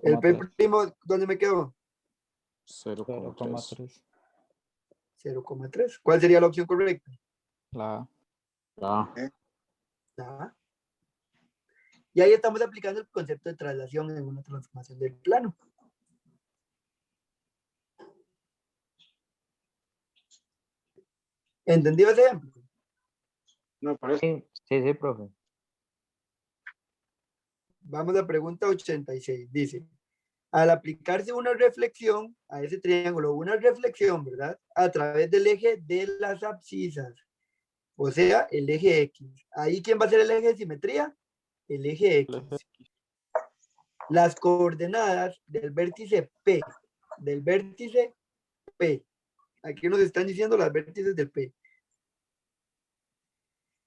El P', 0,3. ¿dónde me quedó? 0,3. 0,3. ¿Cuál sería la opción correcta? La Ah, La A. Y ahí estamos aplicando el concepto de traslación en una transformación del plano. ¿Entendido ese ejemplo? No, parece. Sí, profe. Vamos a la pregunta 86. Dice, al aplicarse una reflexión a ese triángulo, una reflexión, ¿verdad? A través del eje de las abscisas, o sea, el eje X. ¿Ahí quién va a ser el eje de simetría? El eje X. Las coordenadas del vértice P, aquí nos están diciendo las vértices del P,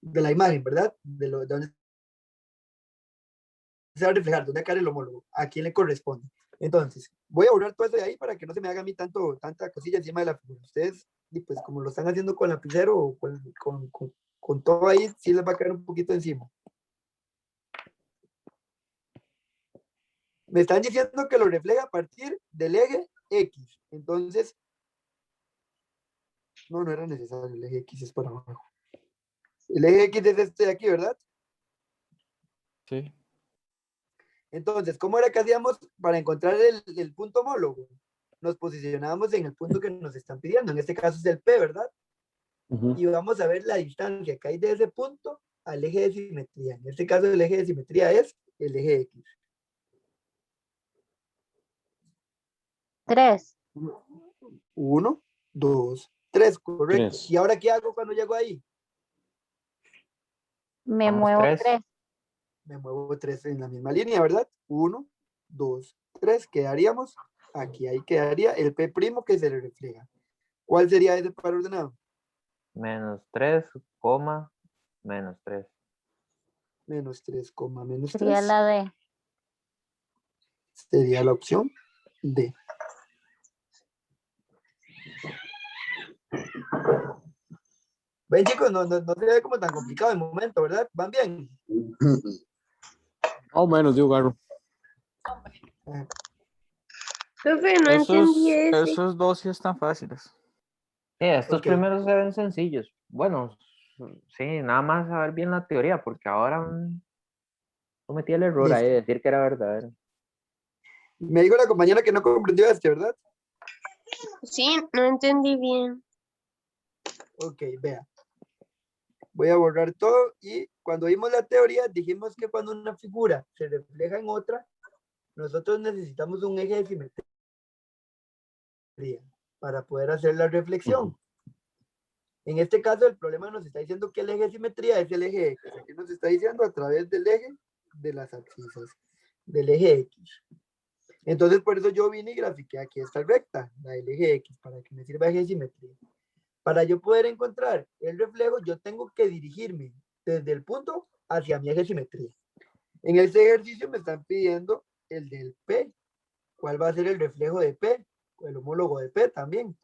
de la imagen, ¿verdad? De donde se va a reflejar, donde cae el homólogo, a quién le corresponde. Entonces, voy a borrar todo eso de ahí para que no se me haga a mí tanta cosilla encima de la figura. Ustedes, y pues como lo están haciendo con lapicero o con todo ahí, sí les va a caer un poquito encima. Me están diciendo que lo refleja a partir del eje X. Entonces, no era necesario, el eje X es para abajo. El eje X es este de aquí, ¿verdad? Sí. Entonces, ¿cómo era que hacíamos para encontrar el punto homólogo? Nos posicionábamos en el punto que nos están pidiendo. En este caso es el P, ¿verdad? Y vamos a ver la distancia que hay de ese punto al eje de simetría. En este caso el eje de simetría es el eje X. 3. 1, 2, 3, correcto. 3. ¿Y ahora qué hago cuando llego ahí? Me Vamos, muevo 3. 3. Me muevo 3 en la misma línea, ¿verdad? 1, 2, 3. Quedaríamos, aquí ahí quedaría el P' que se le refleja. ¿Cuál sería ese par ordenado? Menos 3, coma, menos 3. Menos 3, menos 3. Sería la D. Sería la opción D. Ven, chicos, no se ve como tan complicado el momento, ¿verdad? ¿Van bien? O menos, digo, Garro. Profe, no entendí ese. Esos dos sí están fáciles. Sí, estos Ok. primeros se ven sencillos. Bueno, sí, nada más saber bien la teoría, porque ahora cometí el error ahí de decir que era verdadero. Me dijo la compañera que no comprendió ¿verdad? Sí, no entendí bien. Ok, vea. Voy a borrar todo y cuando vimos la teoría dijimos que cuando una figura se refleja en otra, nosotros necesitamos un eje de simetría para poder hacer la reflexión. En este caso, el problema nos está diciendo que el eje de simetría es el eje X. Aquí nos está diciendo a través del eje de las abscisas, del eje X. Entonces, por eso yo vine y grafiqué aquí esta recta, la del eje X, para que me sirva eje de simetría. Para yo poder encontrar el reflejo, yo tengo que dirigirme desde el punto hacia mi eje de simetría. En este ejercicio me están pidiendo el del P. ¿Cuál va a ser el reflejo de P? El homólogo de P también.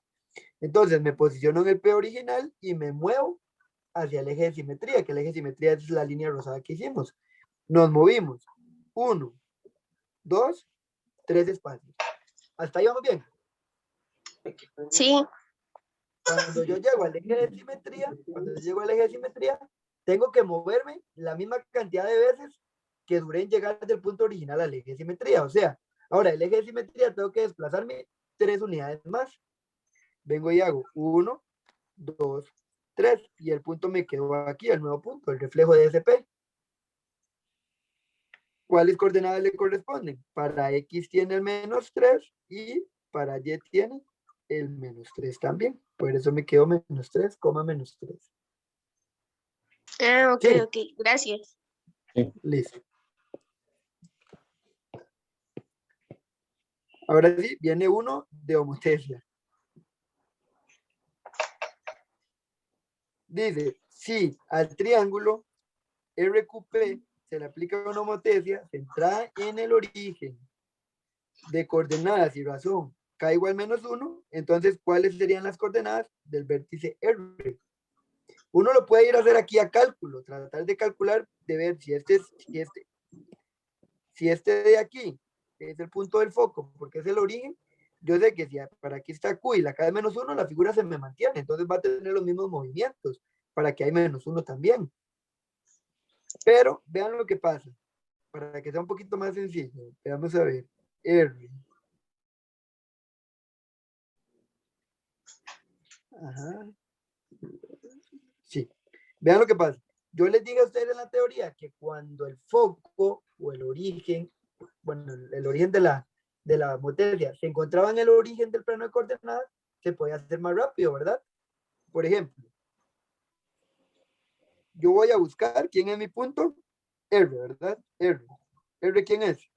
Entonces me posiciono en el P original y me muevo hacia el eje de simetría, que el eje de simetría es la línea rosada que hicimos. Nos movimos. 1, 2, 3 espacios. ¿Hasta ahí vamos bien? Sí. Cuando yo llego al eje de simetría, tengo que moverme la misma cantidad de veces que duré en llegar del punto original al eje de simetría. O sea, ahora el eje de simetría tengo que desplazarme 3 unidades más. Vengo y hago 1, 2, 3. Y el punto me quedó aquí, el nuevo punto, el reflejo de SP. ¿Cuáles coordenadas le corresponden? Para X tiene el -3 y para Y tiene el -3 también. Por eso me quedó -3, -3. Ah, ok, Sí. ok. Gracias. Listo. Ahora sí, viene uno de homotesla. Dice, si al triángulo RQP se le aplica una homotesla centrada en el origen de coordenadas y razón K igual -1, entonces, ¿cuáles serían las coordenadas del vértice R? Uno lo puede ir a hacer aquí a cálculo, tratar de calcular, de ver si este de aquí es el punto del foco, porque es el origen. Yo sé que si para aquí está Q y la K es -1, la figura se me mantiene, entonces va a tener los mismos movimientos, para que hay -1 también. Pero vean lo que pasa, para que sea un poquito más sencillo. Vamos a ver, R. Ajá. Sí. Vean lo que pasa. Yo les digo a ustedes en la teoría que cuando el foco o el origen, bueno, el origen de la homotesla se encontraba en el origen del plano de coordenadas, se podía hacer más rápido, ¿verdad? Por ejemplo, yo voy a buscar quién es mi punto, R, ¿verdad? R. ¿R quién es?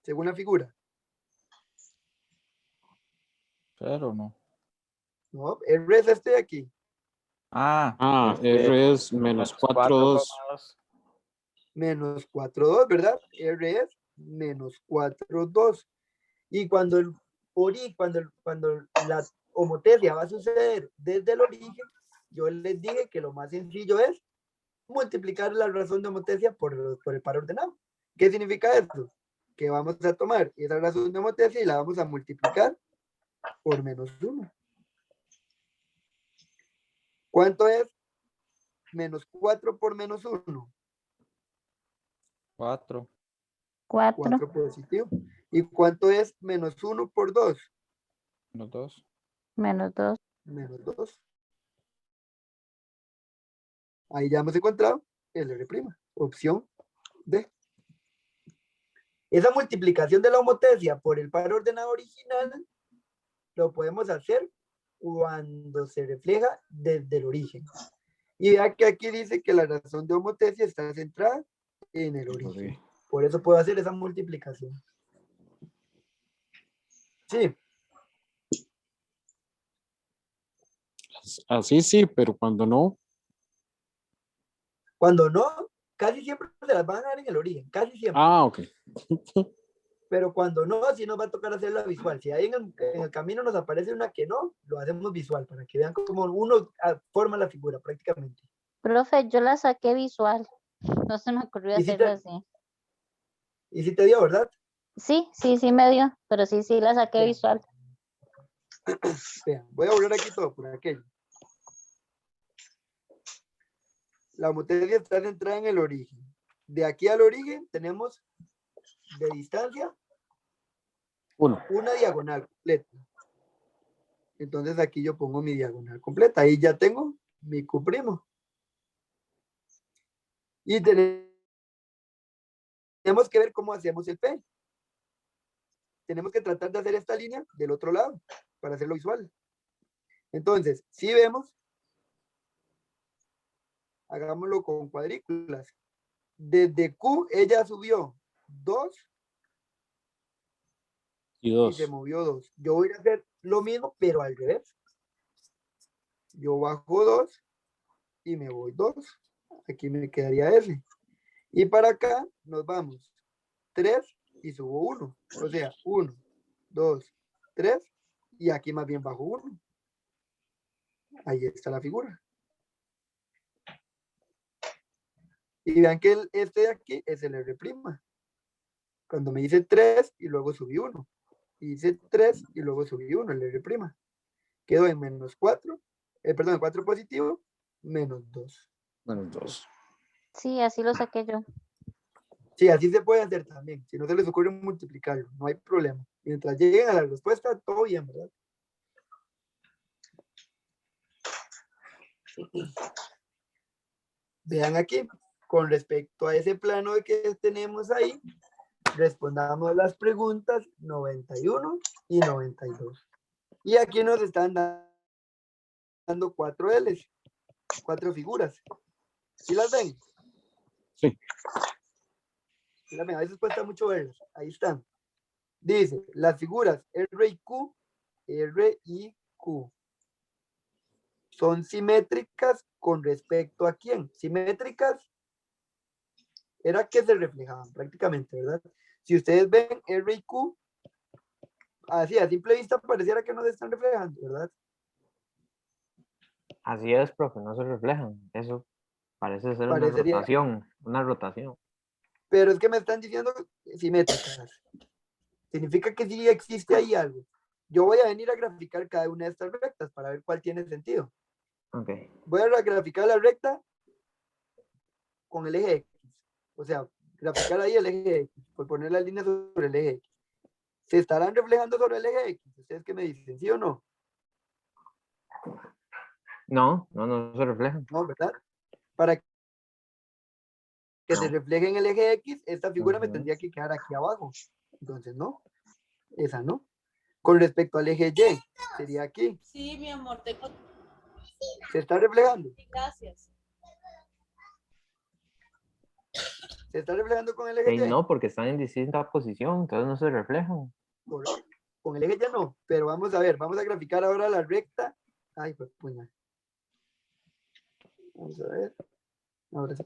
Según la figura. Pero no. No, R es este de aquí. Ah, R es -4, 2. -4,2, ¿verdad? R es -4,2. Y cuando la homotesla va a suceder desde el origen, yo les dije que lo más sencillo es multiplicar la razón de homotesla por el par ordenado. ¿Qué significa esto? Que vamos a tomar esa razón de homotesla y la vamos a multiplicar por -1. ¿Cuánto es -4 por -1? 4. 4 4 positivo. ¿Y cuánto es -1 por 2? Los 2. -2. -2. Ahí ya hemos encontrado el R', opción D. Esa multiplicación de la homotesla por el par ordenado original lo podemos hacer cuando se refleja desde el origen. Y vea que aquí dice que la razón de homotesla está centrada en el origen. Por eso puedo hacer esa multiplicación. Sí. Así sí, pero cuando no. Cuando no, casi siempre se las van a dar en el origen, casi siempre. Ah, ok. Pero cuando no, sí nos va a tocar hacerla visual. Si ahí en el camino nos aparece una que no, lo hacemos visual para que vean cómo uno forma la figura prácticamente. Profe, yo la saqué visual. No se me ocurrió ¿Y si hacerlo así. y si te dio, verdad? Sí me dio, pero sí la saqué Vean. visual. Vean, voy a borrar aquí todo por aquello. La homotesla está centrada en el origen. De aquí al origen tenemos de distancia 1. una diagonal completa. Entonces aquí yo pongo mi diagonal completa. Ahí ya tengo mi Q'. Y tenemos que ver cómo hacemos el P. Tenemos que tratar de hacer esta línea del otro lado para hacerlo visual. Entonces, si vemos hagámoslo con cuadrículas. Desde Q, ella subió 2 Y y se 2. movió 2. Yo voy a hacer lo mismo, pero al revés. Yo bajo 2 y me voy 2. Aquí me quedaría ese. Y para acá nos vamos 3 y subo 1. O sea, 1, 2, 3. Y aquí más bien bajo 1. Ahí está la figura. Y vean que este de aquí es el R'. Cuando me dice 3 y luego subí 1. Y dice 3 y luego subí 1, el R'. Quedó en menos 4. Perdón, 4 positivo, menos 2. Menos 2. Sí, así lo saqué yo. Sí, así se puede hacer también. Si no se les ocurre multiplicarlo, no hay problema. Mientras lleguen a la respuesta, todo bien, ¿verdad? Vean aquí, con respecto a ese plano que tenemos ahí, respondamos las preguntas 91 y 92. Y aquí nos están dando 4 L's, 4 figuras. ¿Sí las ven? Sí. Sí las ven, a veces cuesta mucho verlas. Ahí están. Dice, las figuras R y Q son simétricas con respecto a quién. Simétricas era que se reflejaban prácticamente, ¿verdad? Si ustedes ven R y Q, así a simple vista pareciera que no se están reflejando, ¿verdad? Así es, profe, no se reflejan. Eso parece ser una Parecería, rotación, una rotación. pero es que me están diciendo simétricas. Significa que sí existe ahí algo. Yo voy a venir a graficar cada una de estas rectas para ver cuál tiene sentido. Ok. Voy a graficar la recta con el eje X. O sea, graficar ahí el eje X, por poner la línea sobre el eje X. ¿Se estarán reflejando sobre el eje X? ¿Ustedes qué me dicen? ¿Sí o no? No se reflejan. No, ¿verdad? Para que se refleje en el eje X, esta figura me tendría que quedar aquí abajo. Entonces, no. Esa no. Con respecto al eje Y, sería aquí. Sí, mi amor, tengo. ¿Se está reflejando? Gracias. ¿Se está reflejando con el eje Y? No, porque están en distinta posición, entonces no se reflejan. Con el eje Y no, pero vamos a ver, vamos a graficar ahora la recta. Ay, pues puña. Vamos a ver. Ahora sí.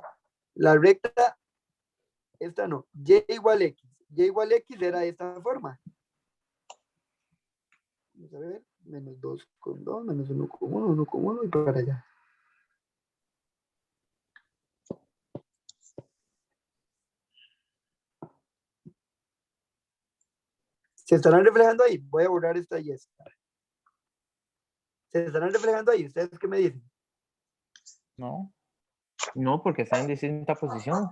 La recta, esta no, Y igual X. Y igual X era de esta forma. Vamos a ver, menos 2 con 2, menos 1 con 1, 1 con 1 y para allá. ¿Se estarán reflejando ahí? Voy a borrar esta y esta. ¿Se estarán reflejando ahí? ¿Ustedes qué me dicen? No. No, porque están en distinta posición.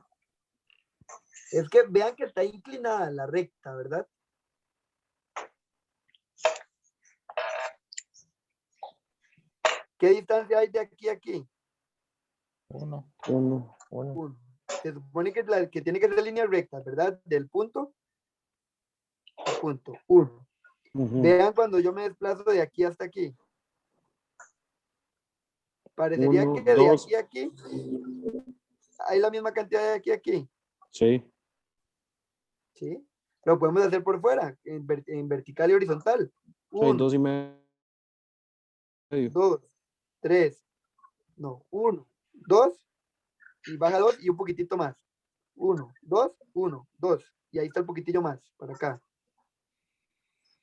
Es que vean que está inclinada la recta, ¿verdad? ¿Qué distancia hay de aquí a aquí? 1. 1. 1. Se supone que tiene que ser línea recta, ¿verdad? Del punto a punto. 1. Vean cuando yo me desplazo de aquí hasta aquí. Parecería 1, que de 2. aquí a aquí hay la misma cantidad de aquí a aquí. Sí. ¿Sí? Lo podemos hacer por fuera, en vertical y horizontal. Soy 1, 2 y medio. 2, 3, no, 1, 2, y baja 2 y un poquitito más. 1, 2, 1, 2. Y ahí está el poquitillo más, para acá.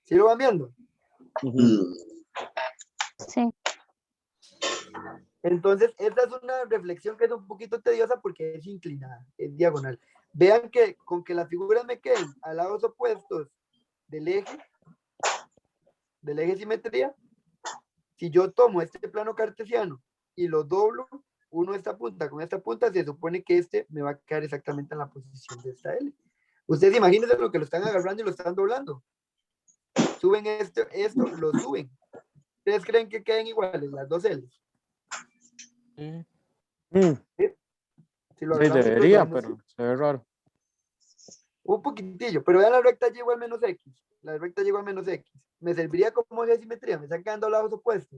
¿Sí lo van viendo? Sí. Entonces, esta es una reflexión que es un poquito tediosa porque es inclinada, es diagonal. Vean que con que las figuras me queden a lados opuestos del eje simetría, si yo tomo este plano cartesiano y lo doblo, uno esta punta con esta punta, se supone que este me va a quedar exactamente en la posición de esta L. Ustedes imagínense lo que lo están agarrando y lo están doblando. Suben esto, lo suben. ¿Ustedes creen que queden iguales las dos L? Sí, Si lo sí, agarramos y lo debería, subimos, pero se ve raro. un poquitillo, pero vean la recta y igual menos X. La recta y igual menos X. Me serviría como eje de simetría, me están quedando lados opuestos.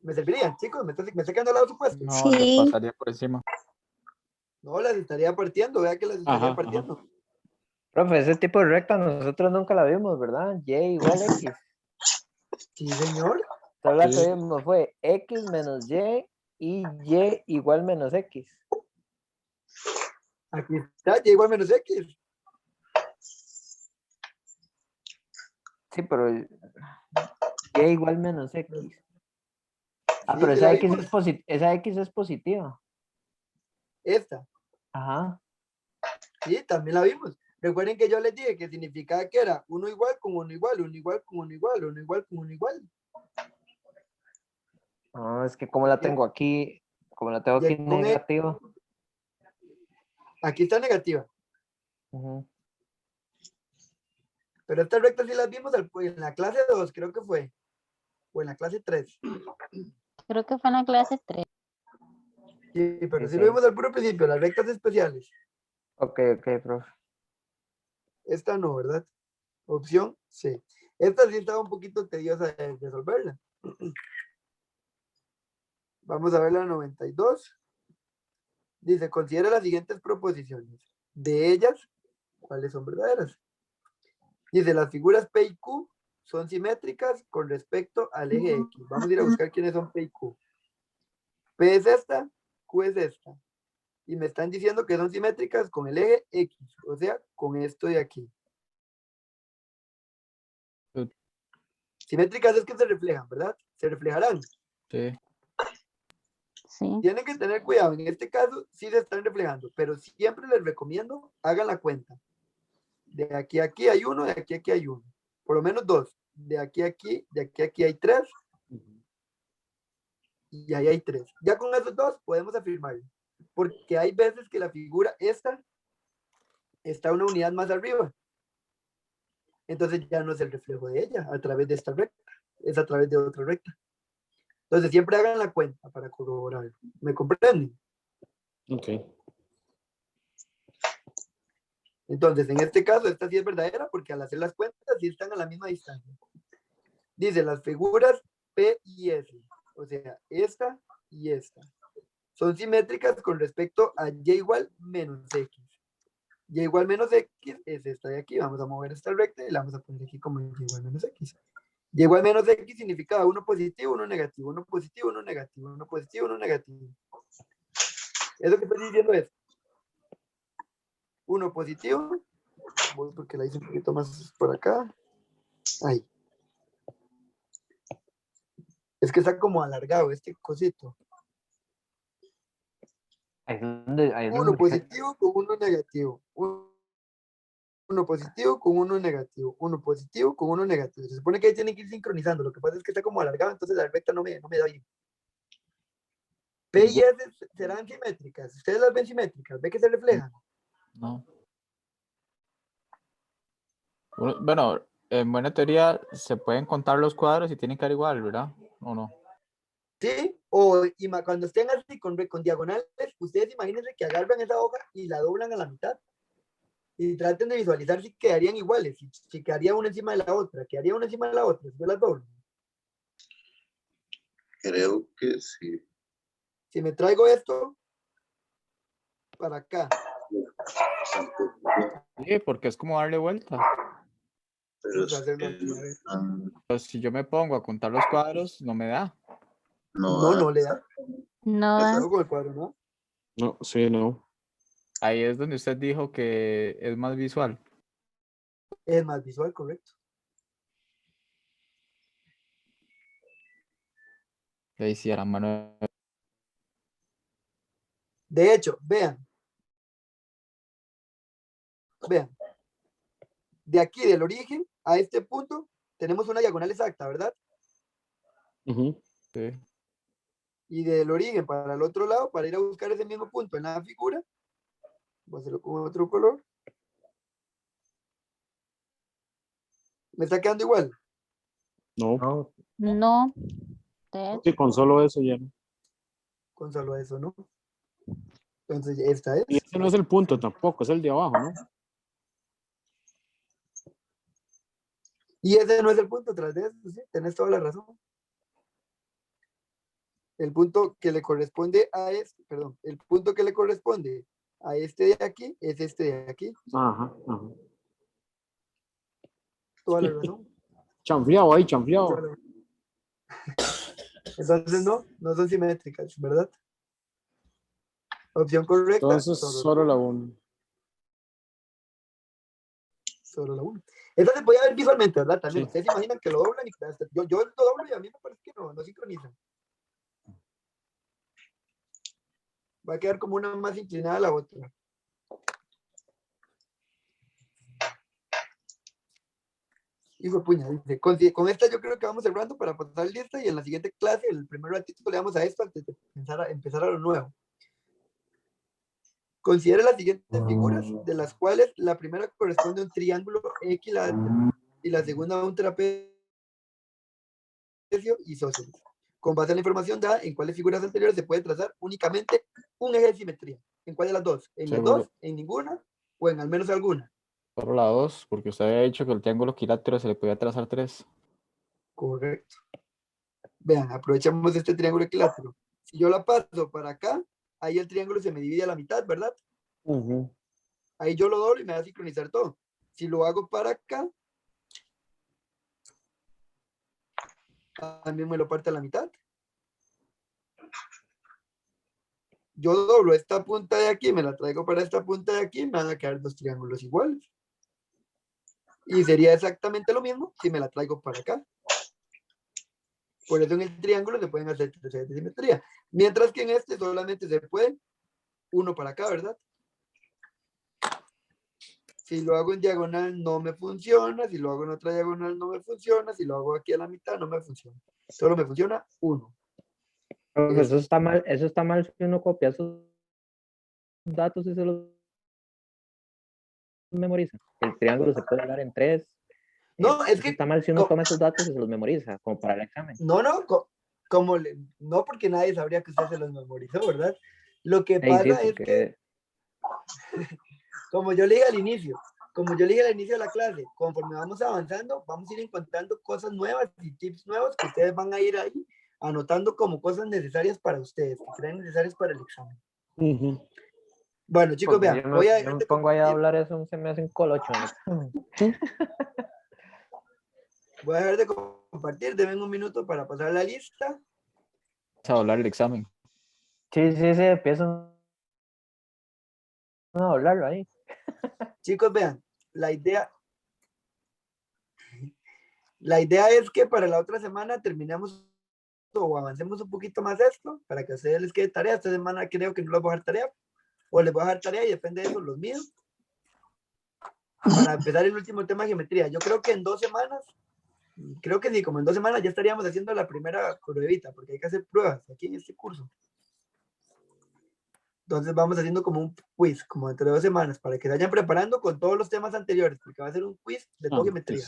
¿Me servirían, chicos? ¿Me está quedando al lado supuesto? No, Sí. les pasaría por encima. No, las estaría partiendo, vea que las estaría partiendo. Profe, ese tipo de recta nosotros nunca la vimos, ¿verdad? Y igual X. Sí, señor. Solo la Sí. que vimos fue X menos Y y Y igual menos X. Aquí está, y igual menos X. Sí, pero Y igual menos X. Ah, Sí, pero sí esa la X vimos. esa X es positiva. Esta. Ajá. Sí, también la vimos. Recuerden que yo les dije que significaba que era uno igual con uno igual, uno igual con uno igual, uno igual con uno igual. No, es que como la tengo aquí, como la tengo Y aquí con negativa. aquí está negativa. Ujú. Pero estas rectas sí las vimos en la clase 2, creo que fue. O en la clase 3. Creo que fue en la clase 3. Sí, pero Sí, sí sí. lo vimos al puro principio, las rectas especiales. Ok, profe. Esta no, ¿verdad? Opción C. Esta sí estaba un poquito tediosa de resolverla. Vamos a ver la 92. Dice, considera las siguientes proposiciones. De ellas, ¿cuáles son verdaderas? Dice, las figuras P y Q son simétricas con respecto al eje X. Vamos a ir a buscar quiénes son P y Q. P es esta, Q es esta. Y me están diciendo que son simétricas con el eje X, o sea, con esto de aquí. Sí. Simétricas es que se reflejan, ¿verdad? Se reflejarán. Sí. Sí. Tienen que tener cuidado, en este caso sí se están reflejando, pero siempre les recomiendo, hagan la cuenta. De aquí a aquí hay uno, de aquí a aquí hay uno. Por lo menos dos. De aquí a aquí hay tres, y ahí hay tres. Ya con esos dos podemos afirmarlo, porque hay veces que la figura esta está una unidad más arriba. Entonces ya no es el reflejo de ella a través de esta recta, es a través de otra recta. Entonces siempre hagan la cuenta para corroborar. ¿Me comprenden? Ok. Entonces, en este caso, esta sí es verdadera porque al hacer las cuentas sí están a la misma distancia. Dice, las figuras P y S, o sea, esta y esta, son simétricas con respecto a Y igual menos X. Y igual menos X es esta de aquí. Vamos a mover esta recta y la vamos a poner aquí como Y igual menos X. Y igual menos X significaba uno positivo, uno negativo, uno positivo, uno negativo, uno positivo, uno negativo. Eso que estoy diciendo es uno positivo. Voy porque la hice un poquito más por acá. Ahí. Es que está como alargado este cosito. Ahí es Uno donde positivo con uno negativo. Uno positivo con uno negativo. Uno positivo con uno negativo. Se supone que ahí tienen que ir sincronizando. Lo que pasa es que está como alargado, entonces la recta no me da bien. P y S serán simétricas. Ustedes las ven simétricas. ¿Ve que se reflejan? No. Bueno, en buena teoría se pueden contar los cuadros y tienen que dar igual, ¿verdad? ¿O no? ¿Sí? Cuando estén así con diagonales, ustedes imagínense que agarran esa hoja y la doblan a la mitad. Y traten de visualizar si quedarían iguales, si quedaría una encima de la otra, quedaría una encima de la otra, si yo las doblo. Creo que sí. Si me traigo esto para acá, Sí, porque es como darle vuelta. Pero vamos a es hacerlo que aquí, a ver. Pues si yo me pongo a contar los cuadros, no me da. No, no le da. No, Cuidado con el cuadro, ¿no? No, sí, no. Ahí es donde usted dijo que es más visual. Es más visual, correcto. Y ahí sí, a la mano. De hecho, vean. Vean. De aquí, del origen a este punto, tenemos una diagonal exacta, ¿verdad? Ujú. Sí. Y del origen para el otro lado, para ir a buscar ese mismo punto en la figura, voy a hacerlo con otro color. ¿Me está quedando igual? No. no, no. De Sí, con solo eso ya no. Con solo eso, ¿no? Entonces, esta Y es. ese no es el punto tampoco, es el de abajo, ¿no? Y ese no es el punto tras de eso, sí, tenés toda la razón. el punto que le corresponde a este, perdón, el punto que le corresponde a este de aquí es este de aquí. Ajá. Toda la razón. Chanfleado ahí, Toda chanfleado. la razón. Entonces no son simétricas, ¿verdad? Opción correcta. Entonces, solo la 1. Solo la 1. Esta se podía ver visualmente, ¿verdad? También Sí. ustedes se imaginan que lo doblan y yo lo doblo y a mí me parece que no sincronizan. Va a quedar como una más inclinada a la otra. Hijo de puña, dice, con esta yo creo que vamos cerrando para pasar lista y en la siguiente clase, el primer ratito le damos a esto antes de empezar a lo nuevo. Considere las siguientes figuras, de las cuales la primera corresponde a un triángulo equilátero y la segunda a un trapecio isósceles. Con base en la información dada, ¿en cuáles figuras anteriores se puede trazar únicamente un eje de simetría? ¿En cuál de las dos? ¿En las Seguro. dos? ¿En ninguna? ¿O en al menos alguna? Solo la 2, porque usted había dicho que el triángulo equilátero se le podía trazar 3. Correcto. Vean, aprovechamos este triángulo equilátero. Si yo la paso para acá, ahí el triángulo se me divide a la mitad, ¿verdad? Ahí yo lo doblo y me va a sincronizar todo. Si lo hago para acá, también me lo parte a la mitad. Yo doblo esta punta de aquí, me la traigo para esta punta de aquí, me van a quedar dos triángulos iguales. Y sería exactamente lo mismo si me la traigo para acá. Por eso en el triángulo se pueden hacer tres ejes de simetría. Mientras que en este solamente se puede uno para acá, ¿verdad? Si lo hago en diagonal no me funciona, si lo hago en otra diagonal no me funciona, si lo hago aquí a la mitad no me funciona. Solo me funciona uno. Profe, eso está mal si uno copia esos datos y se los memoriza. El triángulo se puede hablar en 3. No, es Eso que... está mal si uno toma esos datos y se los memoriza, como para el examen. No, no porque nadie sabría que usted se los memorizó, ¿verdad? Lo que Ey, pasa sí, es que, como yo le dije al inicio de la clase, conforme vamos avanzando, vamos a ir encontrando cosas nuevas y tips nuevos que ustedes van a ir ahí anotando como cosas necesarias para ustedes, que creen necesarias para el examen. Bueno, chicos, Porque vean, voy a dejar yo me de pongo ahí a compartir. hablar eso, se me hacen colocho. Voy a dejar de compartir, denme un minuto para pasar la lista. Vamos a hablar el examen. Sí, empiezan a hablarlo ahí. Chicos, vean, la idea es que para la otra semana terminemos o avancemos un poquito más esto, para que a ustedes les quede tarea. Esta semana creo que no les voy a dejar tarea, o les voy a dejar tarea y depende de eso los míos. Para empezar el último tema de geometría, yo creo que en 2 semanas, creo que sí, como en 2 semanas ya estaríamos haciendo la primera pruebita, porque hay que hacer pruebas aquí en este curso. Entonces vamos haciendo como un quiz, como entre 2 semanas, para que se vayan preparando con todos los temas anteriores, porque va a ser un quiz de toda geometría.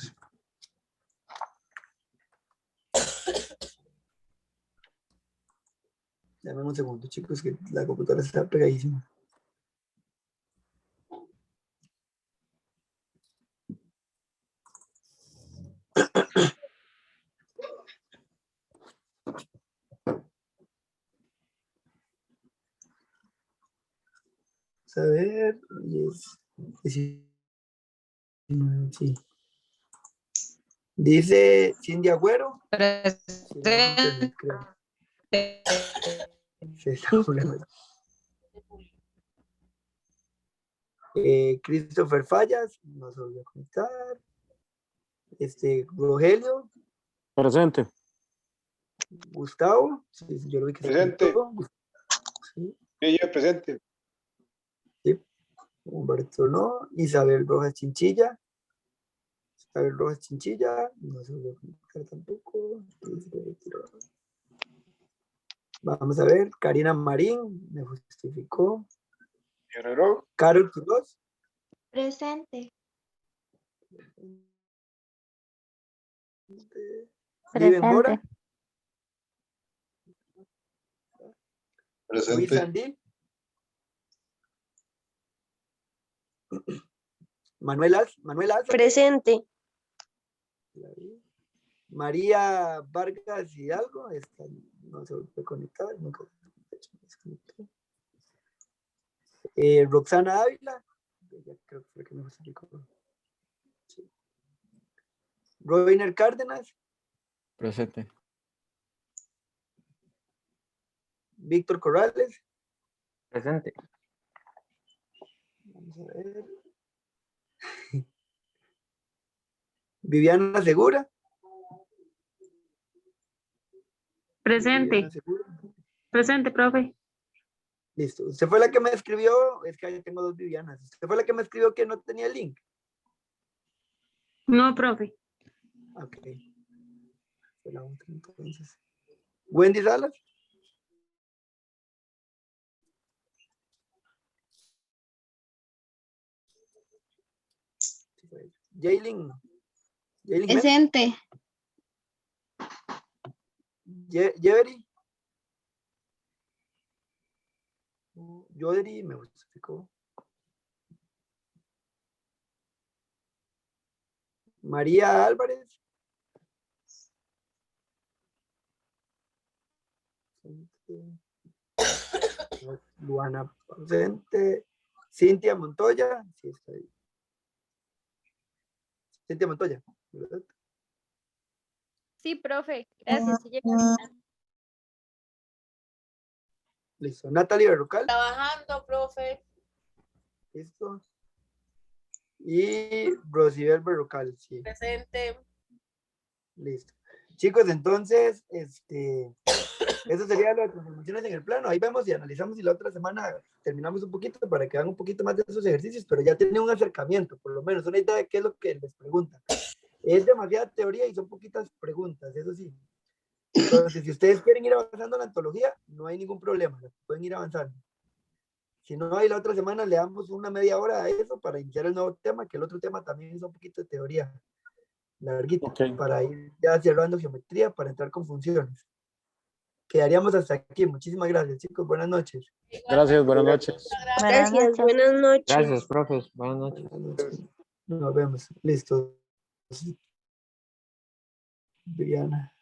Dame un segundo, chicos, que la computadora está pegadísima. A ver, sí. Dice Cindy Agüero. Presente. Christopher Fallas, no se volvió a conectar. Rogelio. Presente. Gustavo. Sí, yo lo vi que presente. Sí. Ella presente. Sí. Humberto no. Isabel Rojas Chinchilla. No se volvió a conectar tampoco. Vamos a ver. Karina Marín. Me justificó. Guerrero. Carol Quiroz. Presente. Viven Mora. Luis Presente. Sandí. Manuel Asa. Presente. María Vargas Hidalgo. No se volvió a conectar, nunca se desconectó. Roxana Ávila, ya creo que fue que me justificó. Sí. Robiner Cárdenas, Presente. Víctor Corrales, Presente. vamos a ver. Viviana Segura. Presente. Viviana Segura. Presente, profe. Listo. Usted fue la que me escribió, es que ahí tengo dos Vivianas. Usted fue la que me escribió que no tenía link. No, profe. Ok. Fue la otra, entonces. Wendy Salas. Jaylin. Jaylin Jiménez. Presente. Yevery. Yoderi me justificó. María Álvarez. Luana presente. Cintia Montoya. Sí, está ahí. Cintia Montoya, ¿verdad? Sí, profe. Gracias. Sí, llega. Listo. Natalie Berrocal. Trabajando, profe. Listo. Y Rosibel Berrocal, sí. Presente. Listo. Chicos, entonces, eso sería lo de transformaciones en el plano. Ahí vemos y analizamos y la otra semana terminamos un poquito para que hagan un poquito más de esos ejercicios, pero ya tienen un acercamiento, por lo menos una idea de qué es lo que les preguntan. Es demasiada teoría y son poquitas preguntas, eso sí. Entonces, si ustedes quieren ir avanzando en la antología, no hay ningún problema, pueden ir avanzando. Si no, ahí la otra semana le damos una media hora a eso para iniciar el nuevo tema, que el otro tema también es un poquito de teoría larguita, Ok. para ir ya cerrando geometría, para entrar con funciones. Quedaríamos hasta aquí. Muchísimas gracias, chicos. Buenas noches. Gracias, buenas noches. Buenas Gracias. noches. Buenas noches. Gracias, profes. Buenas noches. Buenas noches. Nos vemos. Listo. Viviana.